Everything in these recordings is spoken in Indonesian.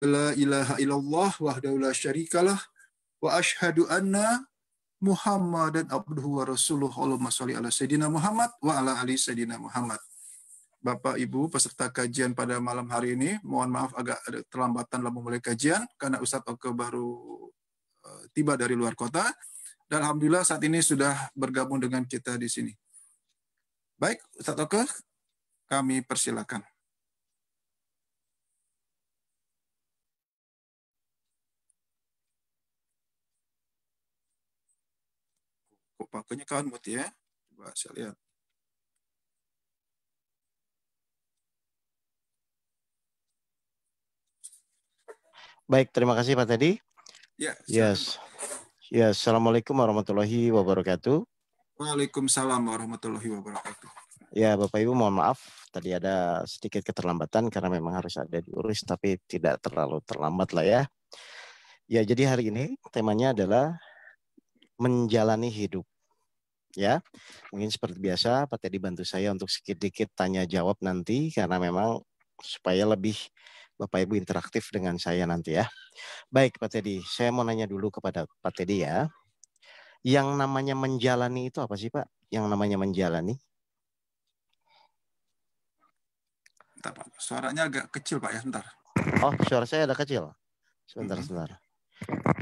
La ilaha illallah wahdahu la syarikalah wa asyhadu anna Muhammadan abduhu wa rasuluh. Allahumma sholli ala sayyidina Muhammad wa ala ali sayyidina Muhammad. Bapak Ibu peserta kajian pada malam hari ini, mohon maaf agak ada terlambatan dalam memulai kajian karena Ustadz Oke baru tiba dari luar kota dan alhamdulillah saat ini sudah bergabung dengan kita di sini. Baik, Ustadz Oke, kami persilakan. Kok pakainya kawan mut ya? Coba saya lihat. Baik, terima kasih Pak Teddy. Ya, yes. Yes, Assalamualaikum warahmatullahi wabarakatuh. Waalaikumsalam warahmatullahi wabarakatuh. Ya, Bapak Ibu mohon maaf, tadi ada sedikit keterlambatan karena memang harus ada diurus, tapi tidak terlalu terlambat lah ya. Ya, jadi hari ini temanya adalah menjalani hidup. Ya, mungkin seperti biasa Pak Teddy bantu saya untuk sedikit tanya jawab nanti karena memang supaya lebih Bapak Ibu interaktif dengan saya nanti ya. Baik Pak Teddy, saya mau nanya dulu kepada Pak Teddy ya. Yang namanya menjalani itu apa sih Pak? Yang namanya menjalani? Bentar, Pak. Suaranya agak kecil Pak ya, sebentar. Oh, suara saya ada kecil. Sebentar.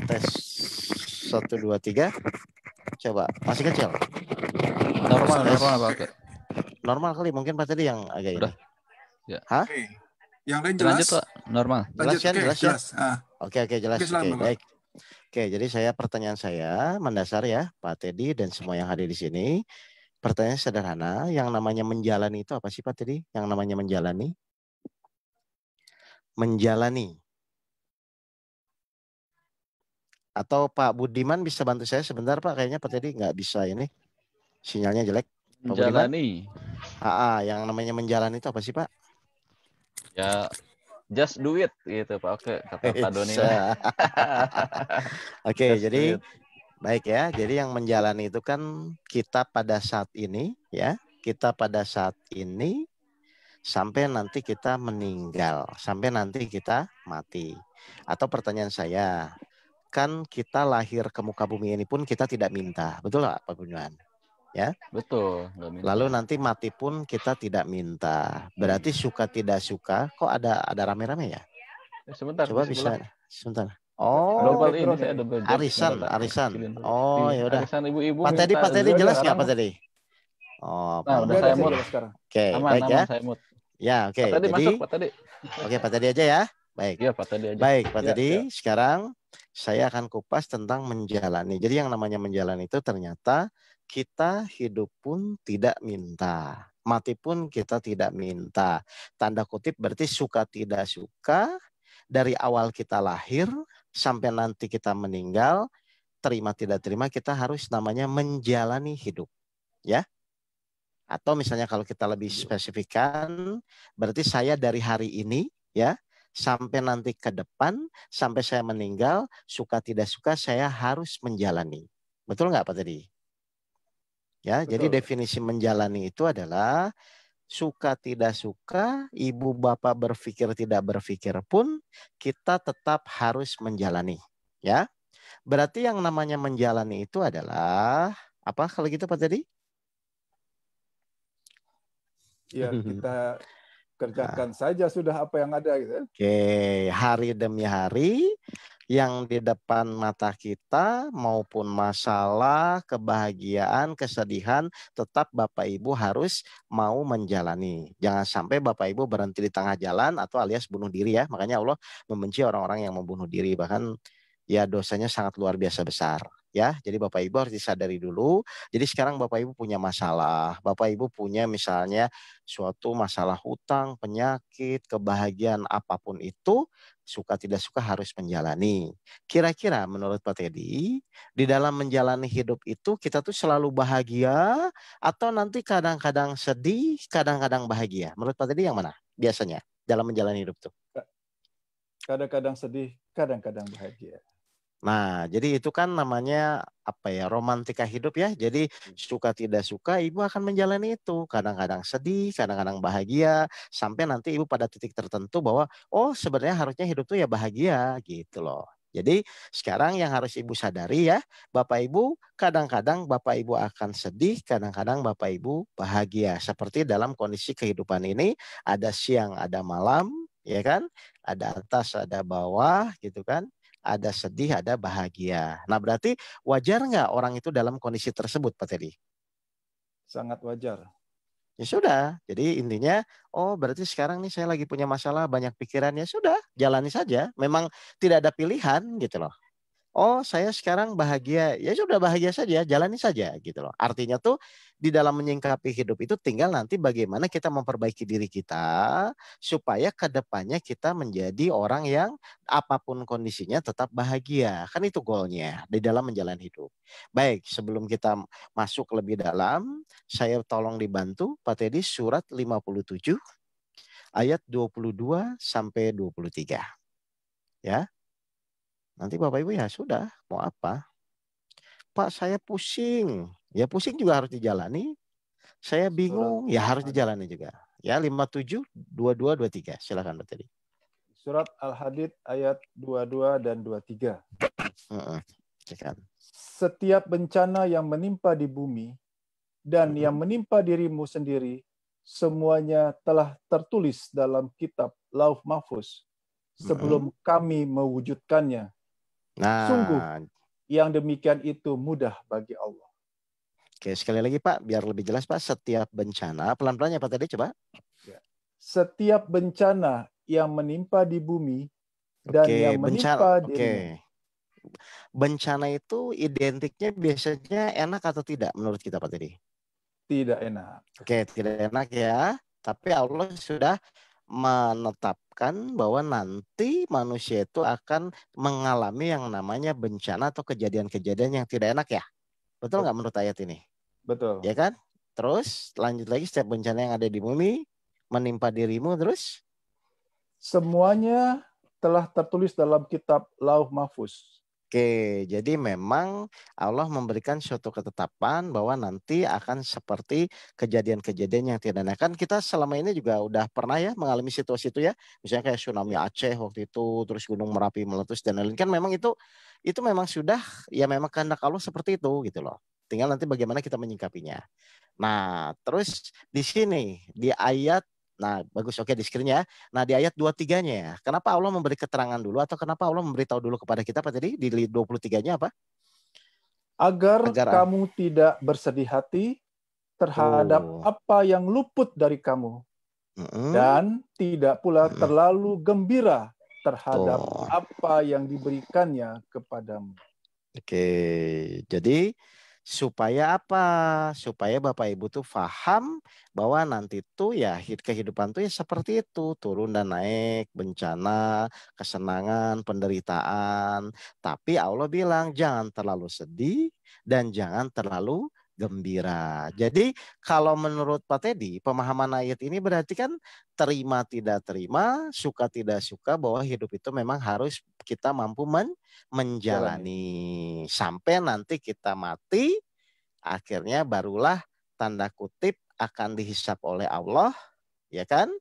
Tes 1, 2, 3. Coba, masih kecil. Normal Pak. Normal kali, mungkin Pak tadi yang agak udah. Ini. Ya. Hah? Oke. Yang lain jelas? Lanjut Pak, normal. Jelas kan? Jelas. Oke, jelas. Oke, baik. Oke, jadi pertanyaan saya mendasar ya Pak Teddy dan semua yang hadir di sini. Pertanyaan sederhana, yang namanya menjalani itu apa sih Pak Teddy? Yang namanya menjalani? Menjalani. Atau Pak Budiman bisa bantu saya sebentar Pak? Kayaknya Pak Teddy nggak bisa ini. Sinyalnya jelek. Menjalani. Yang namanya menjalani itu apa sih Pak? Ya, just do it gitu Pak. Oke, kata Pak Doni. Oke, jadi baik ya. Jadi yang menjalani itu kan kita pada saat ini ya. Kita pada saat ini sampai nanti kita meninggal. Sampai nanti kita mati. Atau pertanyaan saya, kan kita lahir ke muka bumi ini pun kita tidak minta. Betul nggak Pak Budiman? Ya, betul. Lalu nanti mati pun kita tidak minta. Berarti suka tidak suka. Kok ada rame-rame ya? Sebentar. Coba bisa sebentar. Oh, double ini saya double arisan. Oh, ya udah. Arisan ibu-ibu. Pak Teddy jelas nggak Pak Teddy? Oh, nah, udah saya mute sekarang. Oke, baik ya. Saya mute. Ya, oke. Pak Teddy masuk, Pak Teddy. Oke, Pak Teddy aja ya. Baik. Iya, Pak Teddy aja. Baik, Pak Teddy. Sekarang saya akan kupas tentang menjalani. Jadi yang namanya menjalani itu ternyata kita hidup pun tidak minta. Mati pun kita tidak minta. Tanda kutip berarti suka tidak suka. Dari awal kita lahir sampai nanti kita meninggal. Terima tidak terima kita harus namanya menjalani hidup. Ya. Atau misalnya kalau kita lebih spesifikkan. Berarti saya dari hari ini ya. Sampai nanti ke depan, sampai saya meninggal, suka tidak suka saya harus menjalani. Betul nggak Pak Teddy? Ya, betul. Jadi definisi menjalani itu adalah suka tidak suka, ibu bapak berpikir tidak berpikir pun kita tetap harus menjalani. Ya, berarti yang namanya menjalani itu adalah apa kalau gitu Pak Teddy? Ya kita kerjakan saja sudah apa yang ada gitu. Oke, hari demi hari yang di depan mata kita maupun masalah, kebahagiaan, kesedihan tetap Bapak Ibu harus mau menjalani. Jangan sampai Bapak Ibu berhenti di tengah jalan atau alias bunuh diri ya. Makanya Allah membenci orang-orang yang membunuh diri, bahkan ya dosanya sangat luar biasa besar. Ya, jadi Bapak Ibu harus disadari dulu. Jadi sekarang Bapak Ibu punya masalah, Bapak Ibu punya misalnya suatu masalah hutang, penyakit, kebahagiaan apapun itu, suka tidak suka harus menjalani. Kira-kira menurut Pak Teddy, di dalam menjalani hidup itu kita tuh selalu bahagia atau nanti kadang-kadang sedih, kadang-kadang bahagia? Menurut Pak Teddy yang mana biasanya dalam menjalani hidup tuh? Kadang-kadang sedih, kadang-kadang bahagia. Nah, jadi itu kan namanya apa ya, romantika hidup ya. Jadi suka tidak suka ibu akan menjalani itu. Kadang-kadang sedih, kadang-kadang bahagia, sampai nanti ibu pada titik tertentu bahwa oh sebenarnya harusnya hidup tuh ya bahagia gitu loh. Jadi sekarang yang harus ibu sadari ya, Bapak Ibu, kadang-kadang Bapak Ibu akan sedih, kadang-kadang Bapak Ibu bahagia. Seperti dalam kondisi kehidupan ini, ada siang, ada malam, ya kan? Ada atas, ada bawah gitu kan. Ada sedih, ada bahagia. Nah, berarti wajar nggak orang itu dalam kondisi tersebut, Pak Teddy? Sangat wajar. Ya sudah. Jadi intinya, oh berarti sekarang nih saya lagi punya masalah, banyak pikiran. Ya sudah, jalani saja. Memang tidak ada pilihan gitu loh. Oh, saya sekarang bahagia. Ya sudah bahagia saja, jalani saja gitu loh. Artinya tuh di dalam menyingkapi hidup itu tinggal nanti bagaimana kita memperbaiki diri kita supaya ke depannya kita menjadi orang yang apapun kondisinya tetap bahagia. Kan itu goalnya di dalam menjalani hidup. Baik, sebelum kita masuk lebih dalam, saya tolong dibantu Pak Teddy surat 57 ayat 22 sampai 23. Ya. Nanti Bapak Ibu ya sudah, mau apa? Pak saya pusing. Ya pusing juga harus dijalani. Saya Surat bingung, ya harus Al-Hadid. dijalani juga. Ya 57, 22, 23. Silakan Pak Teddy. Surat Al-Hadid ayat 22 dan 23. Silakan. Setiap bencana yang menimpa di bumi dan yang menimpa dirimu sendiri, semuanya telah tertulis dalam kitab Lauh Mahfuz sebelum kami mewujudkannya. Sungguh, Nah, yang demikian itu mudah bagi Allah. oke, sekali lagi Pak, biar lebih jelas Pak, setiap bencana, pelan-pelan ya Pak Teddy coba. Setiap bencana yang menimpa di bumi dan Oke, yang menimpa bencana. dirimu. Bencana itu identiknya biasanya enak atau tidak menurut kita Pak Teddy? Tidak enak. Oke, tidak enak ya. Tapi Allah sudah menetapkan bahwa nanti manusia itu akan mengalami yang namanya bencana atau kejadian-kejadian yang tidak enak ya. Betul nggak menurut ayat ini? Betul. Ya kan? Terus lanjut lagi, setiap bencana yang ada di bumi menimpa dirimu terus? Semuanya telah tertulis dalam kitab Lauh Mahfuz. Oke, jadi memang Allah memberikan suatu ketetapan bahwa nanti akan seperti kejadian-kejadian yang tidak enak. Kan kita selama ini juga udah pernah ya mengalami situasi itu ya. Misalnya kayak tsunami Aceh waktu itu, terus Gunung Merapi meletus dan lain-lain. Kan memang itu memang sudah ya memang kehendak Allah seperti itu gitu loh. Tinggal nanti bagaimana kita menyingkapinya. Nah, terus di sini di ayat, nah bagus, oke di screen ya. Nah di ayat 23-nya ya, kenapa Allah memberi keterangan dulu atau kenapa Allah memberitahu dulu kepada kita Pak tadi di 23-nya apa? Agar kamu tidak bersedih hati terhadap apa yang luput dari kamu. Dan tidak pula terlalu gembira terhadap apa yang diberikannya kepadamu. Oke, jadi supaya apa? Supaya Bapak Ibu tuh paham bahwa nanti tuh ya kehidupan tuh ya seperti itu, turun dan naik, bencana, kesenangan, penderitaan. Tapi Allah bilang jangan terlalu sedih dan jangan terlalu gembira. Jadi kalau menurut Pak Teddy, pemahaman ayat ini berarti kan terima tidak terima, suka tidak suka, bahwa hidup itu memang harus kita mampu menjalani sampai nanti kita mati, akhirnya barulah tanda kutip akan dihisap oleh Allah, ya kan?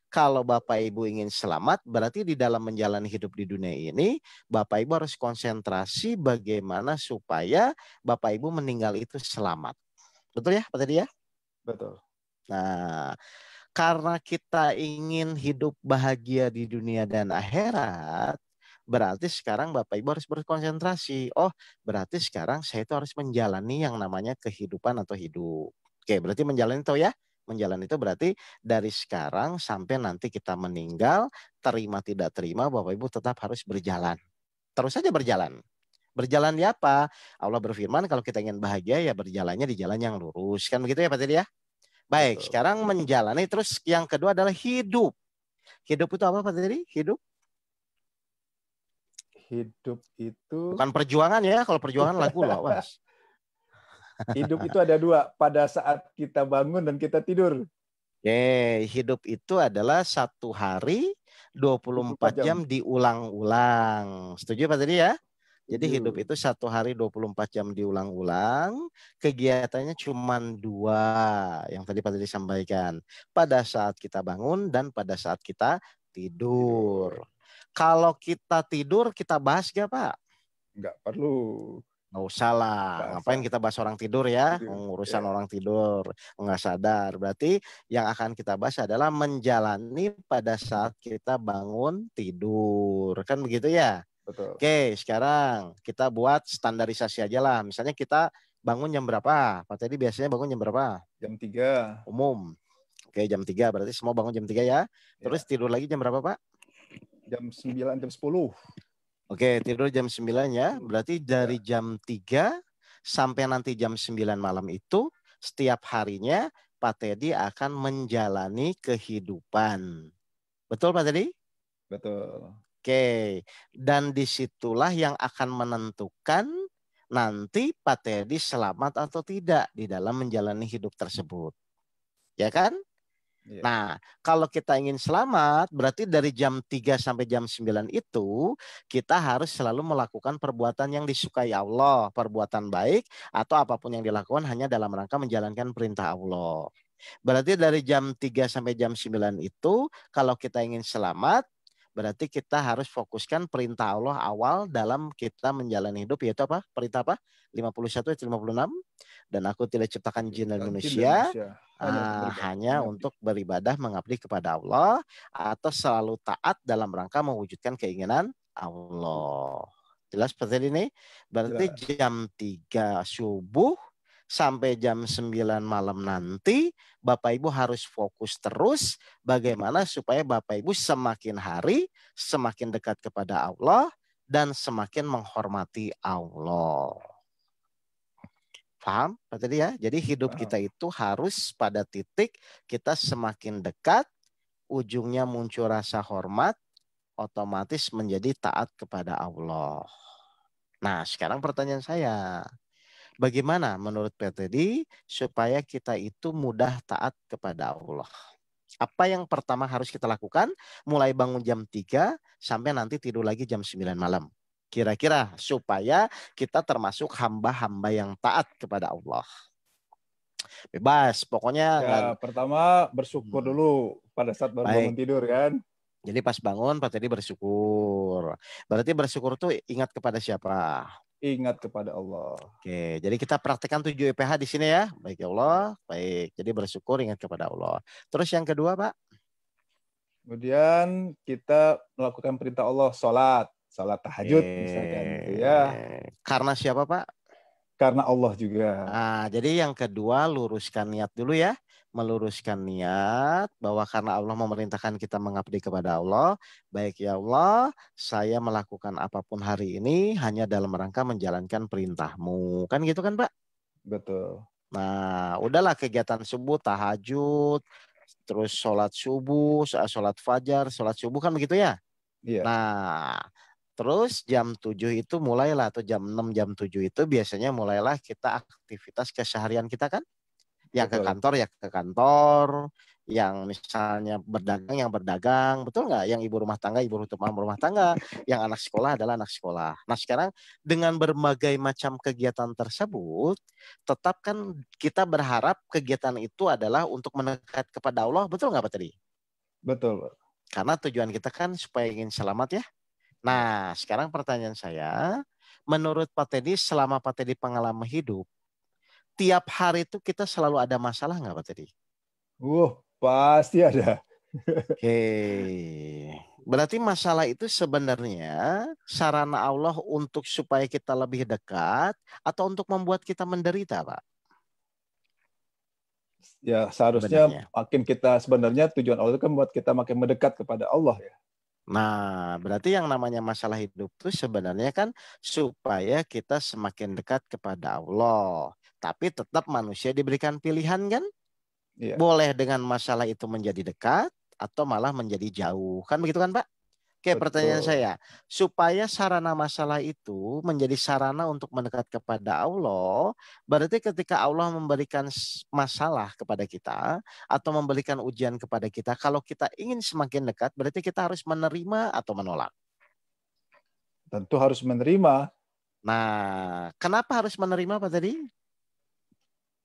Kalau Bapak Ibu ingin selamat, berarti di dalam menjalani hidup di dunia ini, Bapak Ibu harus konsentrasi bagaimana supaya Bapak Ibu meninggal itu selamat. Betul ya Pak Teddy ya? Betul. Nah, karena kita ingin hidup bahagia di dunia dan akhirat, berarti sekarang Bapak Ibu harus berkonsentrasi. Oh, berarti sekarang saya itu harus menjalani yang namanya kehidupan atau hidup. Oke, berarti menjalani itu ya. Menjalani itu berarti dari sekarang sampai nanti kita meninggal, terima tidak terima, Bapak Ibu tetap harus berjalan. Terus saja berjalan. Berjalan di apa? Allah berfirman kalau kita ingin bahagia ya berjalannya di jalan yang lurus. Kan begitu ya Pak Teddy ya? Baik, sekarang menjalani. Terus yang kedua adalah hidup. Hidup itu apa Pak Teddy? Hidup? Hidup itu bukan perjuangan ya, kalau perjuangan lagu loh, Mas. Hidup itu ada dua, pada saat kita bangun dan kita tidur. Oke, hidup itu adalah satu hari 24 jam diulang-ulang. Setuju Pak tadi ya? Jadi hidup itu 1 hari 24 jam diulang-ulang, kegiatannya cuma 2 yang tadi Pak Teddy sampaikan. Pada saat kita bangun dan pada saat kita tidur. Kalau kita tidur, kita bahas gak Pak? Nggak perlu. Nggak usah lah. Ngapain kita bahas orang tidur ya? Urusan orang tidur. Nggak sadar. Berarti yang akan kita bahas adalah menjalani pada saat kita bangun tidur. Kan begitu ya? Betul. Oke, sekarang kita buat standarisasi aja lah. Misalnya kita bangun jam berapa? Pak Teddy biasanya bangun jam berapa? Jam 3. Umum. Oke, jam 3. Berarti semua bangun jam 3 ya. Terus tidur lagi jam berapa Pak? Jam 9, jam 10. Oke, tidur jam 9 ya. Berarti dari jam 3 sampai nanti jam 9 malam itu setiap harinya Pak Teddy akan menjalani kehidupan. Betul Pak Teddy? Betul. Oke. Dan disitulah yang akan menentukan nanti Pak Teddy selamat atau tidak di dalam menjalani hidup tersebut. Ya kan? Iya. Nah, kalau kita ingin selamat, berarti dari jam 3 sampai jam 9 itu, kita harus selalu melakukan perbuatan yang disukai Allah, perbuatan baik, atau apapun yang dilakukan hanya dalam rangka menjalankan perintah Allah. Berarti dari jam 3 sampai jam 9 itu, kalau kita ingin selamat, berarti kita harus fokuskan perintah Allah awal dalam kita menjalani hidup, yaitu apa? Perintah apa? 51 ayat 56. Dan aku tidak ciptakan jin dan manusia hanya untuk beribadah mengabdi kepada Allah atau selalu taat dalam rangka mewujudkan keinginan Allah. Jelas seperti ini? Berarti jam 3 subuh sampai jam 9 malam nanti Bapak Ibu harus fokus terus bagaimana supaya Bapak Ibu semakin hari semakin dekat kepada Allah dan semakin menghormati Allah. Paham Pak Teddy ya? Jadi hidup kita itu harus pada titik kita semakin dekat, ujungnya muncul rasa hormat, otomatis menjadi taat kepada Allah. Nah sekarang pertanyaan saya, bagaimana menurut Pak Teddy supaya kita itu mudah taat kepada Allah? Apa yang pertama harus kita lakukan mulai bangun jam 3 sampai nanti tidur lagi jam 9 malam? Kira-kira supaya kita termasuk hamba-hamba yang taat kepada Allah. Bebas, pokoknya. Pertama bersyukur dulu pada saat baru bangun tidur kan. Jadi pas bangun Pak Teddy bersyukur. Berarti bersyukur tuh ingat kepada siapa? Ingat kepada Allah. Oke, jadi kita praktekkan 7 EPH di sini ya. Baik ya Allah, baik. Jadi bersyukur ingat kepada Allah. Terus yang kedua Pak? Kemudian kita melakukan perintah Allah, sholat tahajud misalkan gitu ya. Karena siapa Pak? Karena Allah juga. Nah, jadi yang kedua luruskan niat dulu ya. Meluruskan niat bahwa karena Allah memerintahkan kita mengabdi kepada Allah. Baik ya Allah, saya melakukan apapun hari ini hanya dalam rangka menjalankan perintah-Mu. Kan gitu kan Pak? Betul. Nah, udahlah kegiatan subuh, tahajud, terus sholat subuh, sholat fajar, sholat subuh kan begitu ya? Iya. Nah, terus jam 7 itu mulailah atau jam 6 jam 7 itu biasanya mulailah kita aktivitas keseharian kita kan? Yang ke kantor ya ke kantor, yang misalnya berdagang yang berdagang, betul nggak? Yang ibu rumah tangga rumah tangga, yang anak sekolah adalah anak sekolah. Nah sekarang dengan berbagai macam kegiatan tersebut, tetap kan kita berharap kegiatan itu adalah untuk mendekat kepada Allah, betul nggak Pak Teddy? Betul. Karena tujuan kita kan supaya ingin selamat ya. Nah sekarang pertanyaan saya, menurut Pak Teddy selama Pak Teddy pengalaman hidup, tiap hari itu kita selalu ada masalah nggak Pak Teddy? Pasti ada. Oke. Berarti masalah itu sebenarnya sarana Allah untuk supaya kita lebih dekat atau untuk membuat kita menderita, Pak? Ya seharusnya makin kita sebenarnya tujuan Allah itu kan buat kita makin mendekat kepada Allah ya. Nah, berarti yang namanya masalah hidup itu sebenarnya kan supaya kita semakin dekat kepada Allah. Tapi tetap manusia diberikan pilihan kan? Iya. Boleh dengan masalah itu menjadi dekat atau malah menjadi jauh. Kan begitu kan Pak? Oke, pertanyaan saya. Supaya sarana masalah itu menjadi sarana untuk mendekat kepada Allah, berarti ketika Allah memberikan masalah kepada kita atau memberikan ujian kepada kita, kalau kita ingin semakin dekat, berarti kita harus menerima atau menolak? Tentu harus menerima. Nah, kenapa harus menerima Pak tadi?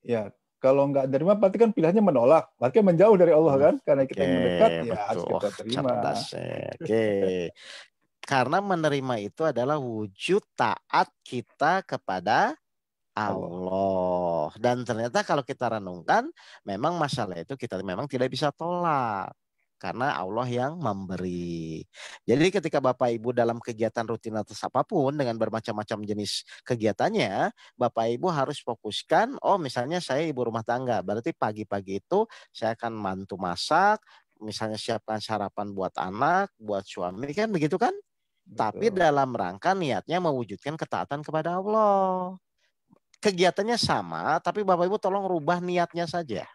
Ya, kalau nggak terima berarti kan pilihannya menolak. Berarti kan menjauh dari Allah kan? Karena kita Oke, yang mendekat, ya harus betul. kita Wah, terima. cerdas ya. Oke. Karena menerima itu adalah wujud taat kita kepada Allah. Allah. Dan ternyata kalau kita renungkan, memang masalah itu kita memang tidak bisa tolak. Karena Allah yang memberi. Jadi ketika Bapak Ibu dalam kegiatan rutinitas apapun dengan bermacam-macam jenis kegiatannya, Bapak Ibu harus fokuskan, oh misalnya saya ibu rumah tangga, berarti pagi-pagi itu saya akan bantu masak, misalnya siapkan sarapan buat anak, buat suami, kan begitu kan? Tapi Betul. dalam rangka niatnya mewujudkan ketaatan kepada Allah. Kegiatannya sama, tapi Bapak Ibu tolong rubah niatnya saja.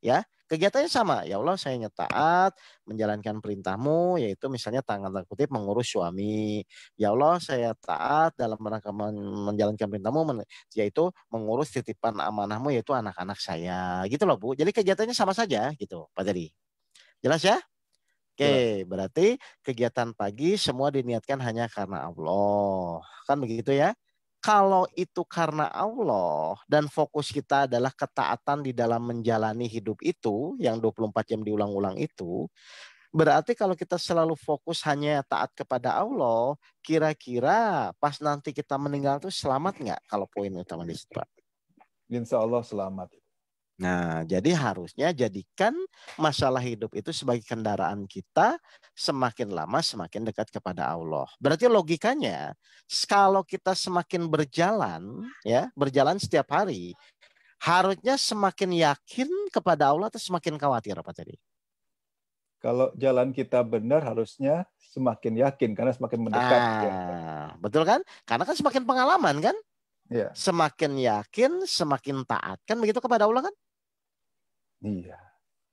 Ya, kegiatannya sama. Ya Allah, saya taat menjalankan perintahmu, yaitu misalnya tanda kutip mengurus suami. Ya Allah, saya taat dalam rangka menjalankan perintahmu, yaitu mengurus titipan amanahmu, yaitu anak-anak saya. Gitu loh Bu. Jadi kegiatannya sama saja gitu Pak Jadi. Jelas ya? Jelas. Oke, berarti kegiatan pagi semua diniatkan hanya karena Allah. Kan begitu ya? Kalau itu karena Allah dan fokus kita adalah ketaatan di dalam menjalani hidup itu yang 24 jam diulang-ulang itu, berarti kalau kita selalu fokus hanya taat kepada Allah, kira-kira pas nanti kita meninggal itu selamat nggak kalau poin utama di situ, Pak? Insya Allah selamat. Nah, jadi harusnya jadikan masalah hidup itu sebagai kendaraan kita, semakin lama semakin dekat kepada Allah. Berarti logikanya, kalau kita semakin berjalan, ya, berjalan setiap hari, harusnya semakin yakin kepada Allah atau semakin khawatir apa tadi? Kalau jalan kita benar harusnya semakin yakin karena semakin mendekat. Ya. Betul kan? Karena kan semakin pengalaman kan? Iya. Semakin yakin, semakin taat. Kan begitu kepada Allah kan? Iya.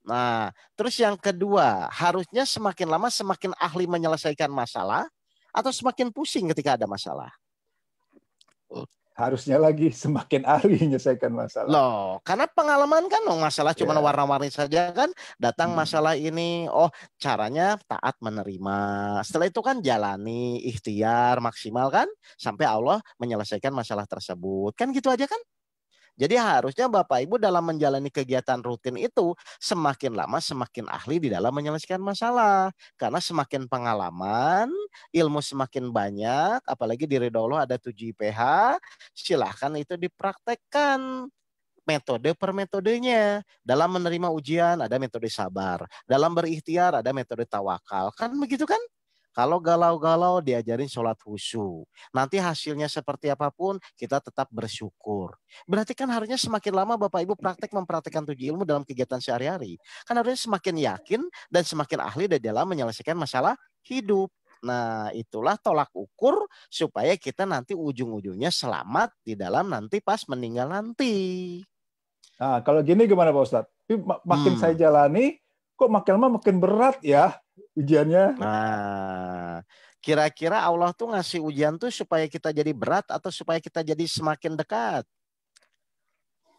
Nah, terus yang kedua, harusnya semakin lama semakin ahli menyelesaikan masalah atau semakin pusing ketika ada masalah? Harusnya lagi semakin ahli menyelesaikan masalah. Loh, karena pengalaman kan loh, masalah cuma Ya. warna-warni saja kan. Datang masalah ini, oh caranya taat menerima. Setelah itu kan jalani, ikhtiar maksimal kan. Sampai Allah menyelesaikan masalah tersebut. Kan gitu aja kan? Jadi harusnya Bapak Ibu dalam menjalani kegiatan rutin itu semakin lama semakin ahli di dalam menyelesaikan masalah. Karena semakin pengalaman, ilmu semakin banyak, apalagi di ridho Allah ada 7 IPH, silahkan itu dipraktekkan. Metode per metodenya. Dalam menerima ujian ada metode sabar. Dalam berikhtiar ada metode tawakal. Kan begitu kan? Kalau galau-galau diajarin sholat khusyuk. Nanti hasilnya seperti apapun kita tetap bersyukur. Berarti kan harusnya semakin lama Bapak Ibu mempraktekkan 7 ilmu dalam kegiatan sehari-hari. Kan harusnya semakin yakin dan semakin ahli di dalam menyelesaikan masalah hidup. Nah itulah tolak ukur supaya kita nanti ujung-ujungnya selamat di dalam nanti pas meninggal nanti. Nah kalau gini gimana Pak Ustadz? Makin saya jalani, kok makin lama makin berat ya ujiannya. Nah, kira-kira Allah tuh ngasih ujian tuh supaya kita jadi berat atau supaya kita jadi semakin dekat?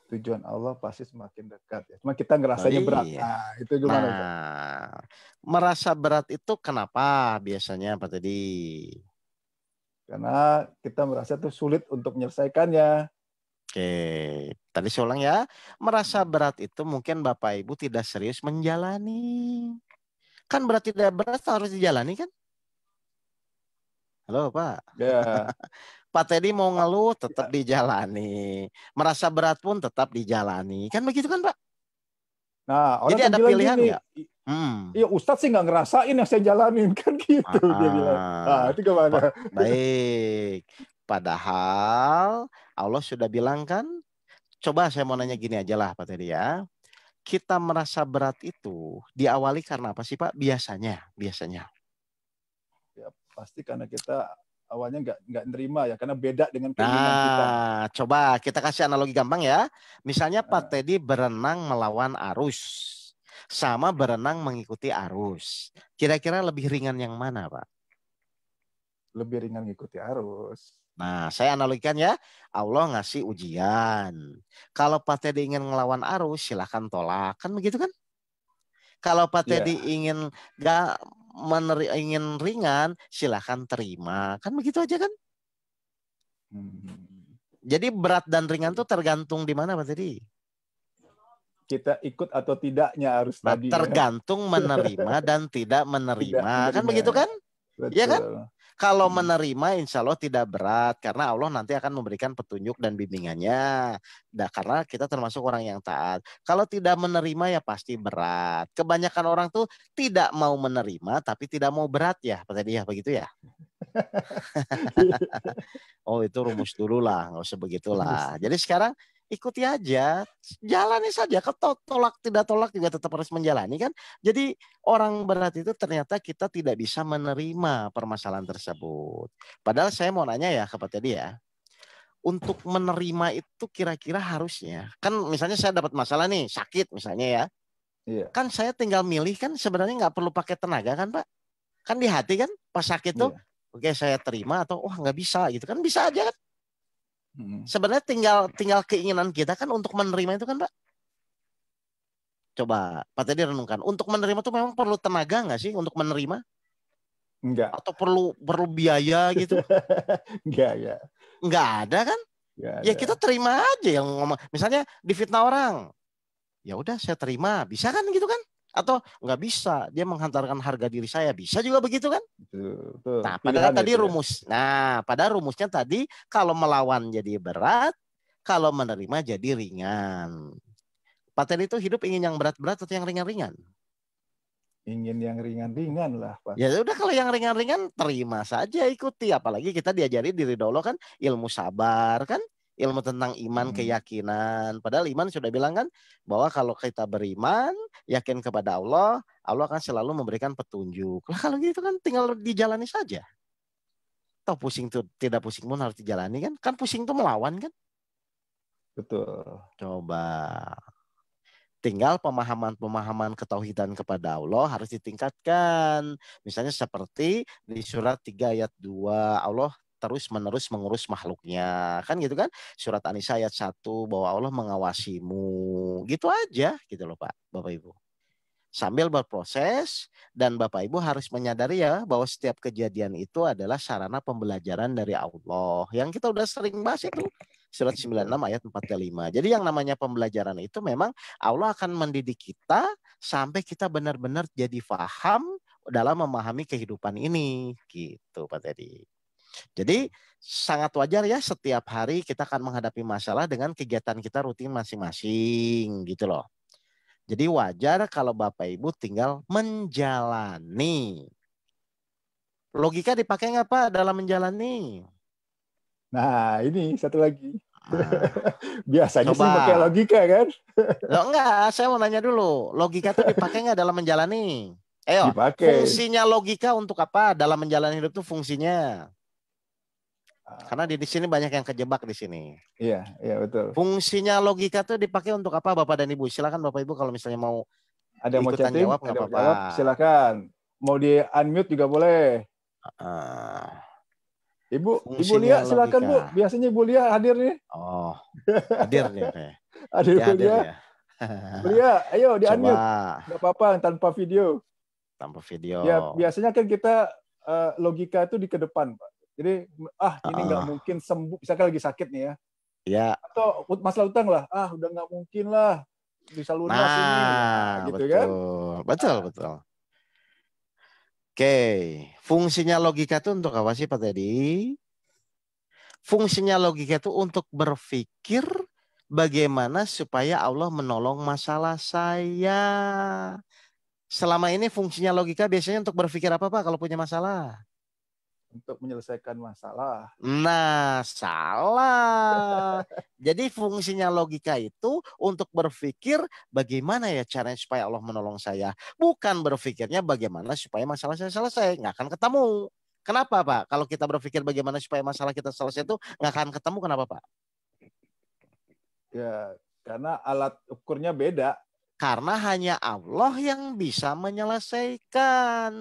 Tujuan Allah pasti semakin dekat. Ya. Cuma kita ngerasanya berat. Iya. Nah, itu gimana? Nah, merasa berat itu kenapa biasanya Pak Teddy? Karena kita merasa tuh sulit untuk menyelesaikannya. Oke, tadi saya ulang ya. Merasa berat itu mungkin Bapak Ibu tidak serius menjalani. Kan berat tidak berat harus dijalani kan? Halo Pak. Ya. Pak Teddy mau ngeluh tetap dijalani. Merasa berat pun tetap dijalani. Kan begitu kan Pak? Nah, orang jadi kan ada bilang pilihan gini, nggak? Iya Ustadz sih nggak ngerasain yang saya jalanin. Kan gitu dia bilang. Nah, itu gimana? Baik. Padahal Allah sudah bilang kan. Coba saya mau nanya gini aja lah Pak Teddy ya. Kita merasa berat itu diawali karena apa sih Pak? Biasanya. Ya, pasti karena kita awalnya nggak nerima ya, karena beda dengan keinginan kita. Coba kita kasih analogi gampang ya. Misalnya Pak Teddy berenang melawan arus, sama berenang mengikuti arus. Kira-kira lebih ringan yang mana Pak? Lebih ringan mengikuti arus. Nah, saya analogikan ya. Allah ngasih ujian. Kalau Pak Teddy ingin melawan arus, silahkan tolak. Kan begitu kan? Kalau Pak Teddy ingin ingin ringan, silahkan terima. Kan begitu aja kan? Jadi berat dan ringan tuh tergantung di mana Pak Teddy? Kita ikut atau tidaknya harus Nah, tadi. tergantung menerima dan tidak menerima. Kan begitu kan? Betul. Iya kan? Kalau menerima insya Allah tidak berat. Karena Allah nanti akan memberikan petunjuk dan bimbingannya. Nah, karena kita termasuk orang yang taat. Kalau tidak menerima ya pasti berat. Kebanyakan orang tuh tidak mau menerima tapi tidak mau berat ya. Pak Teddy ya begitu ya? Oh itu rumus dulu lah. Nggak usah begitulah. Jadi sekarang ikuti aja, jalani saja. Kalau tolak tidak tolak juga tetap harus menjalani kan. Jadi orang berat itu ternyata kita tidak bisa menerima permasalahan tersebut. Padahal saya mau nanya ya kepada dia, untuk menerima itu kira-kira harusnya kan misalnya saya dapat masalah nih sakit misalnya ya, Iya. kan saya tinggal milih kan sebenarnya nggak perlu pakai tenaga kan Pak, kan di hati kan pas sakit tuh, oke saya terima atau wah nggak bisa gitu kan bisa aja kan. Sebenarnya tinggal keinginan kita kan untuk menerima itu kan Pak. Coba Pak Teddy renungkan. Untuk menerima itu memang perlu tenaga nggak sih untuk menerima? Enggak. Atau perlu biaya gitu? Enggak. Enggak ada kan? Enggak ada. Ya kita terima aja yang ngomong. Misalnya difitnah orang. Ya udah saya terima. Bisa kan gitu kan? Atau nggak bisa, dia menghantarkan harga diri saya, bisa juga begitu kan? Betul. Nah, padahal tadi rumus. Nah, pada rumusnya tadi kalau melawan jadi berat, kalau menerima jadi ringan. Pak Teddy itu hidup ingin yang berat-berat atau yang ringan-ringan? Ingin yang ringan-ringan lah, Pak. Ya udah kalau yang ringan-ringan terima saja ikuti. Apalagi kita diajari diri dulu kan ilmu sabar kan, ilmu tentang iman, keyakinan. Padahal iman sudah bilang kan bahwa kalau kita beriman, yakin kepada Allah, Allah akan selalu memberikan petunjuk. Lah kalau gitu kan tinggal dijalani saja. Tahu pusing tuh tidak pusing pun harus dijalani kan? Kan pusing tuh melawan kan? Betul. Coba. Tinggal pemahaman ketauhidan kepada Allah harus ditingkatkan. Misalnya seperti di surat 3 ayat 2 Allah terus-menerus mengurus makhluknya. Kan gitu kan? Surat An-Nisa ayat 1 bahwa Allah mengawasimu. Gitu aja gitu loh Pak, Bapak Ibu. Sambil berproses dan Bapak Ibu harus menyadari ya bahwa setiap kejadian itu adalah sarana pembelajaran dari Allah. Yang kita udah sering bahas itu. Surat 96 ayat 4-5. Jadi yang namanya pembelajaran itu memang Allah akan mendidik kita sampai kita benar-benar jadi paham dalam memahami kehidupan ini. Gitu Pak Teddy. Jadi sangat wajar ya setiap hari kita akan menghadapi masalah dengan kegiatan kita rutin masing-masing gitu loh. Jadi wajar kalau Bapak Ibu tinggal menjalani. Logika dipakai nggak Pak dalam menjalani? Nah ini satu lagi. Biasanya sih pakai logika kan? Loh enggak, saya mau nanya dulu. Logika itu dipakai nggak dalam menjalani? Ayo, dipakai. Fungsinya logika untuk apa dalam menjalani hidup itu fungsinya? Karena di sini banyak yang kejebak di sini. Iya betul. Fungsinya logika itu dipakai untuk apa Bapak dan Ibu? Silakan Bapak Ibu kalau misalnya mau ada mau ikutan chatting, jawab nggak apa-apa. Silakan. Mau di unmute juga boleh. Ibu Lia silakan Bu. Biasanya Ibu Lia hadir nih. Oh, hadir nih. Hadir Bu Lia. Bu Lia, ayo di unmute. Nggak apa-apa tanpa video. Tanpa video. Ya biasanya kan kita logika itu di ke depan Pak. Jadi ini nggak mungkin sembuh. Misalkan lagi sakit nih ya. Ya. Atau masalah utang lah. Udah nggak mungkin lah bisa lunas ini. Gitu betul. Kan? Betul. Oke, fungsinya logika itu untuk apa sih Pak Teddy? Fungsinya logika itu untuk berpikir bagaimana supaya Allah menolong masalah saya. Selama ini fungsinya logika biasanya untuk berpikir apa Pak kalau punya masalah? Untuk menyelesaikan masalah. Nah, salah. Jadi fungsinya logika itu untuk berpikir bagaimana ya caranya supaya Allah menolong saya. Bukan berpikirnya bagaimana supaya masalah saya selesai. Nggak akan ketemu. Kenapa Pak? Kalau kita berpikir bagaimana supaya masalah kita selesai itu nggak akan ketemu. Kenapa Pak? Ya, karena alat ukurnya beda. Karena hanya Allah yang bisa menyelesaikan.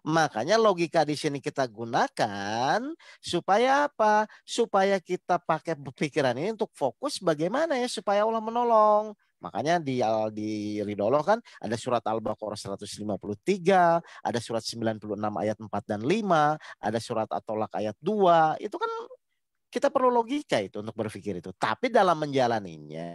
Makanya logika di sini kita gunakan supaya apa? Supaya kita pakai pikiran ini untuk fokus bagaimana ya supaya Allah menolong. Makanya di ridho Allah kan ada surat Al-Baqarah 153, ada surat 96 ayat 4 dan 5, ada surat At-Tolak ayat 2. Itu kan Kita perlu logika itu untuk berpikir itu. Tapi dalam menjalaninya,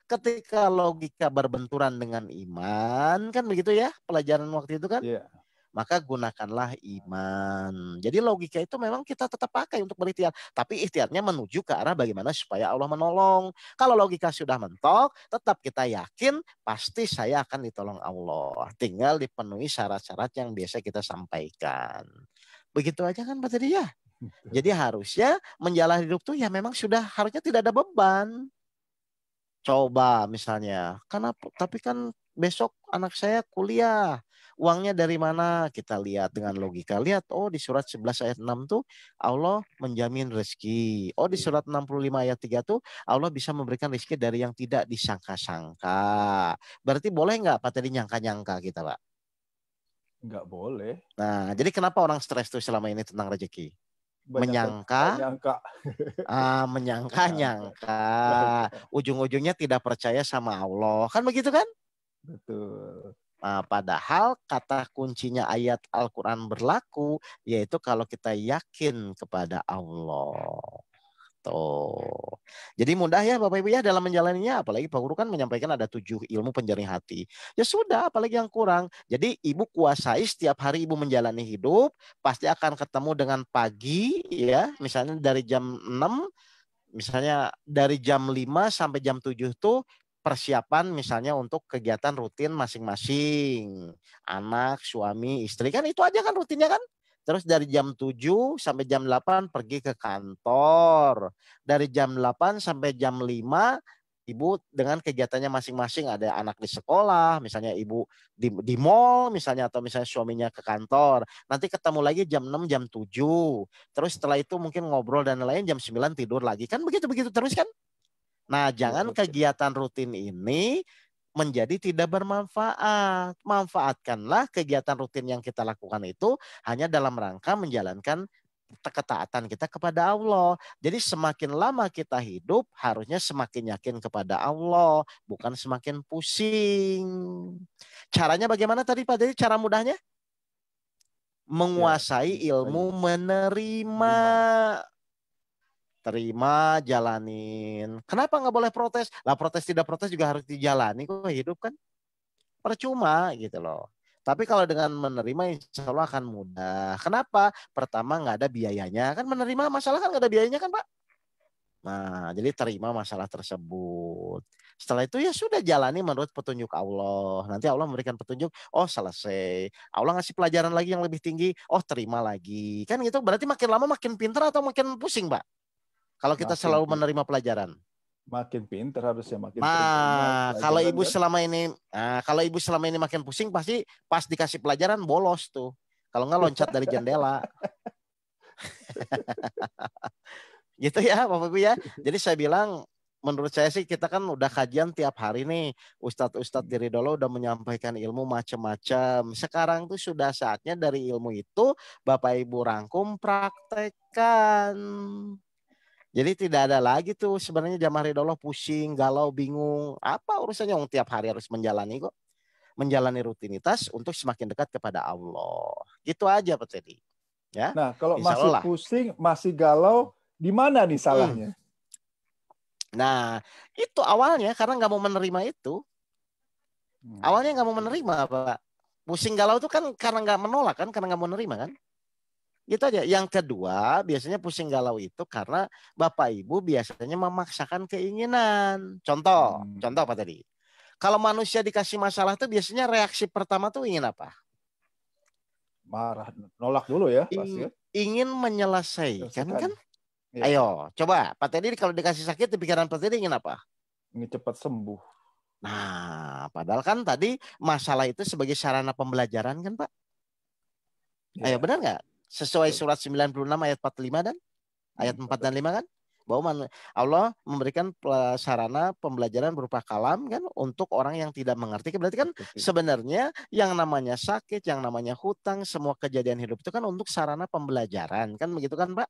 ketika logika berbenturan dengan iman, kan begitu ya pelajaran waktu itu kan? Iya. Maka gunakanlah iman. Jadi logika itu memang kita tetap pakai untuk berikhtiar. Tapi ikhtiarnya menuju ke arah bagaimana supaya Allah menolong. Kalau logika sudah mentok, tetap kita yakin pasti saya akan ditolong Allah. Tinggal dipenuhi syarat-syarat yang biasa kita sampaikan. Begitu aja kan Pak Teddy ya? Jadi harusnya menjalani hidup tuh ya memang sudah harusnya tidak ada beban. Coba misalnya, tapi kan besok anak saya kuliah. Uangnya dari mana? Kita lihat dengan logika. Lihat, oh di surat 11 ayat 6 tuh Allah menjamin rezeki. Oh di surat 65 ayat 3 tuh Allah bisa memberikan rezeki dari yang tidak disangka-sangka. Berarti boleh nggak Pak tadi nyangka-nyangka kita Pak? Nggak boleh. Nah, jadi kenapa orang stres tuh selama ini tentang rezeki? Menyangka. Menyangka-nyangka. Ujung-ujungnya tidak percaya sama Allah. Kan begitu kan? Betul. Nah, padahal kata kuncinya ayat Al-Quran berlaku, yaitu kalau kita yakin kepada Allah. Tuh. Jadi mudah ya Bapak Ibu ya dalam menjalaninya. Apalagi Pak Guru kan menyampaikan ada 7 ilmu penjernih hati. Ya sudah, apalagi yang kurang. Jadi Ibu kuasai setiap hari Ibu menjalani hidup, pasti akan ketemu dengan pagi ya. Misalnya dari jam 6, misalnya dari jam 5 sampai jam 7 tuh persiapan misalnya untuk kegiatan rutin masing-masing. Anak, suami, istri kan itu aja kan rutinnya kan. Terus dari jam 7 sampai jam 8 pergi ke kantor. Dari jam 8 sampai jam 5 Ibu dengan kegiatannya masing-masing, ada anak di sekolah, misalnya ibu di mall misalnya, atau misalnya suaminya ke kantor. Nanti ketemu lagi jam 6, jam 7. Terus setelah itu mungkin ngobrol dan lain, jam 9 tidur lagi. Kan begitu-begitu terus kan? Nah, jangan kegiatan rutin ini menjadi tidak bermanfaat. Manfaatkanlah kegiatan rutin yang kita lakukan itu hanya dalam rangka menjalankan ketaatan kita kepada Allah. Jadi semakin lama kita hidup harusnya semakin yakin kepada Allah, bukan semakin pusing. Caranya bagaimana tadi Pak? Jadi cara mudahnya menguasai ilmu menerima. Terima, jalanin. Kenapa nggak boleh protes? Lah protes tidak protes juga harus dijalani kok, hidup kan. Percuma gitu loh. Tapi kalau dengan menerima insya Allah akan mudah. Kenapa? Pertama nggak ada biayanya. Kan menerima masalah kan nggak ada biayanya kan Pak? Nah, jadi terima masalah tersebut. Setelah itu ya sudah jalani menurut petunjuk Allah. Nanti Allah memberikan petunjuk, oh selesai. Allah ngasih pelajaran lagi yang lebih tinggi, oh terima lagi. Kan gitu berarti makin lama makin pintar atau makin pusing Pak? Kalau kita selalu menerima pelajaran. Makin pintar harusnya, makin kalau ibu selama ini makin pusing, pasti pas dikasih pelajaran bolos tuh. Kalau nggak loncat dari jendela. Gitu ya Bapak Ibu ya. Jadi saya bilang, menurut saya sih kita kan udah kajian tiap hari nih. Ustadz dari dulu udah menyampaikan ilmu macam-macam. Sekarang tuh sudah saatnya dari ilmu itu Bapak Ibu rangkum, praktekkan. Jadi tidak ada lagi tuh sebenarnya jamaah ridho pusing, galau, bingung. Apa urusannya? Tiap hari harus menjalani kok. Menjalani rutinitas untuk semakin dekat kepada Allah. Gitu aja Pak Teddy. Ya. Nah, kalau masih pusing, masih galau, di mana nih salahnya? Nah, itu awalnya karena nggak mau menerima itu. Awalnya nggak mau menerima Pak. Pusing galau itu kan karena nggak menolak kan, karena nggak mau menerima kan. Gitu aja. Yang kedua, biasanya pusing galau itu karena Bapak Ibu biasanya memaksakan keinginan. Contoh apa tadi? Kalau manusia dikasih masalah tuh biasanya reaksi pertama tuh ingin apa? Marah, nolak dulu ya pasti. Ingin menyelesaikan kan? Ya. Ayo, coba Pak Teddy kalau dikasih sakit di pikiran Pak Teddy ingin apa? Ingin cepat sembuh. Nah, padahal kan tadi masalah itu sebagai sarana pembelajaran kan Pak? Ya. Ayo, benar nggak? Sesuai surat 96 ayat 45 dan ayat 4 dan 5 kan? Bahwa Allah memberikan sarana pembelajaran berupa kalam kan untuk orang yang tidak mengerti. Berarti kan sebenarnya yang namanya sakit, yang namanya hutang, semua kejadian hidup itu kan untuk sarana pembelajaran. Kan begitu kan Pak?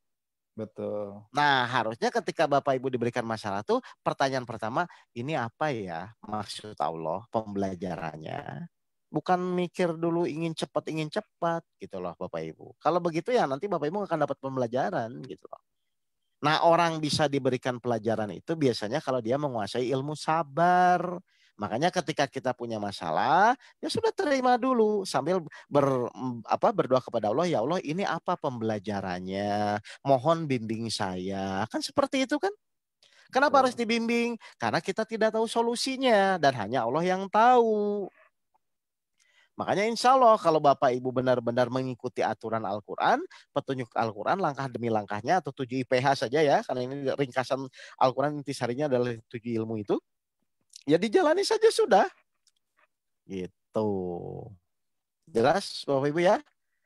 Betul. Nah harusnya ketika Bapak Ibu diberikan masalah tuh pertanyaan pertama, ini apa ya maksud Allah pembelajarannya? bukan mikir dulu ingin cepat gitu loh Bapak Ibu. Kalau begitu ya nanti Bapak Ibu akan dapat pembelajaran gitu loh. Nah, orang bisa diberikan pelajaran itu biasanya kalau dia menguasai ilmu sabar. Makanya ketika kita punya masalah, ya sudah terima dulu sambil berdoa kepada Allah, ya Allah ini apa pembelajarannya? Mohon bimbing saya. Kan seperti itu kan? Kenapa harus dibimbing? Karena kita tidak tahu solusinya dan hanya Allah yang tahu. Makanya insya Allah kalau Bapak Ibu benar-benar mengikuti aturan Al-Quran, petunjuk Al-Quran langkah demi langkahnya atau 7 IPH saja ya, karena ini ringkasan Al-Quran intisarinya adalah 7 ilmu itu, ya dijalani saja sudah. Gitu. Jelas Bapak Ibu ya?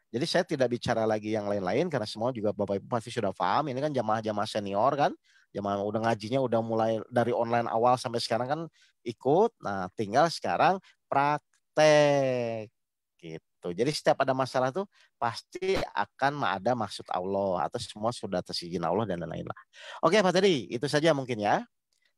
Jadi saya tidak bicara lagi yang lain-lain karena semua juga Bapak Ibu pasti sudah paham. Ini kan jamaah-jamaah senior kan, jamaah udah ngajinya udah mulai dari online awal sampai sekarang kan ikut. Nah tinggal sekarang praktek gitu. Jadi setiap ada masalah tuh pasti akan ada maksud Allah atau semua sudah atas izin Allah dan lain-lain lah. Oke Pak Teddy, itu saja mungkin ya.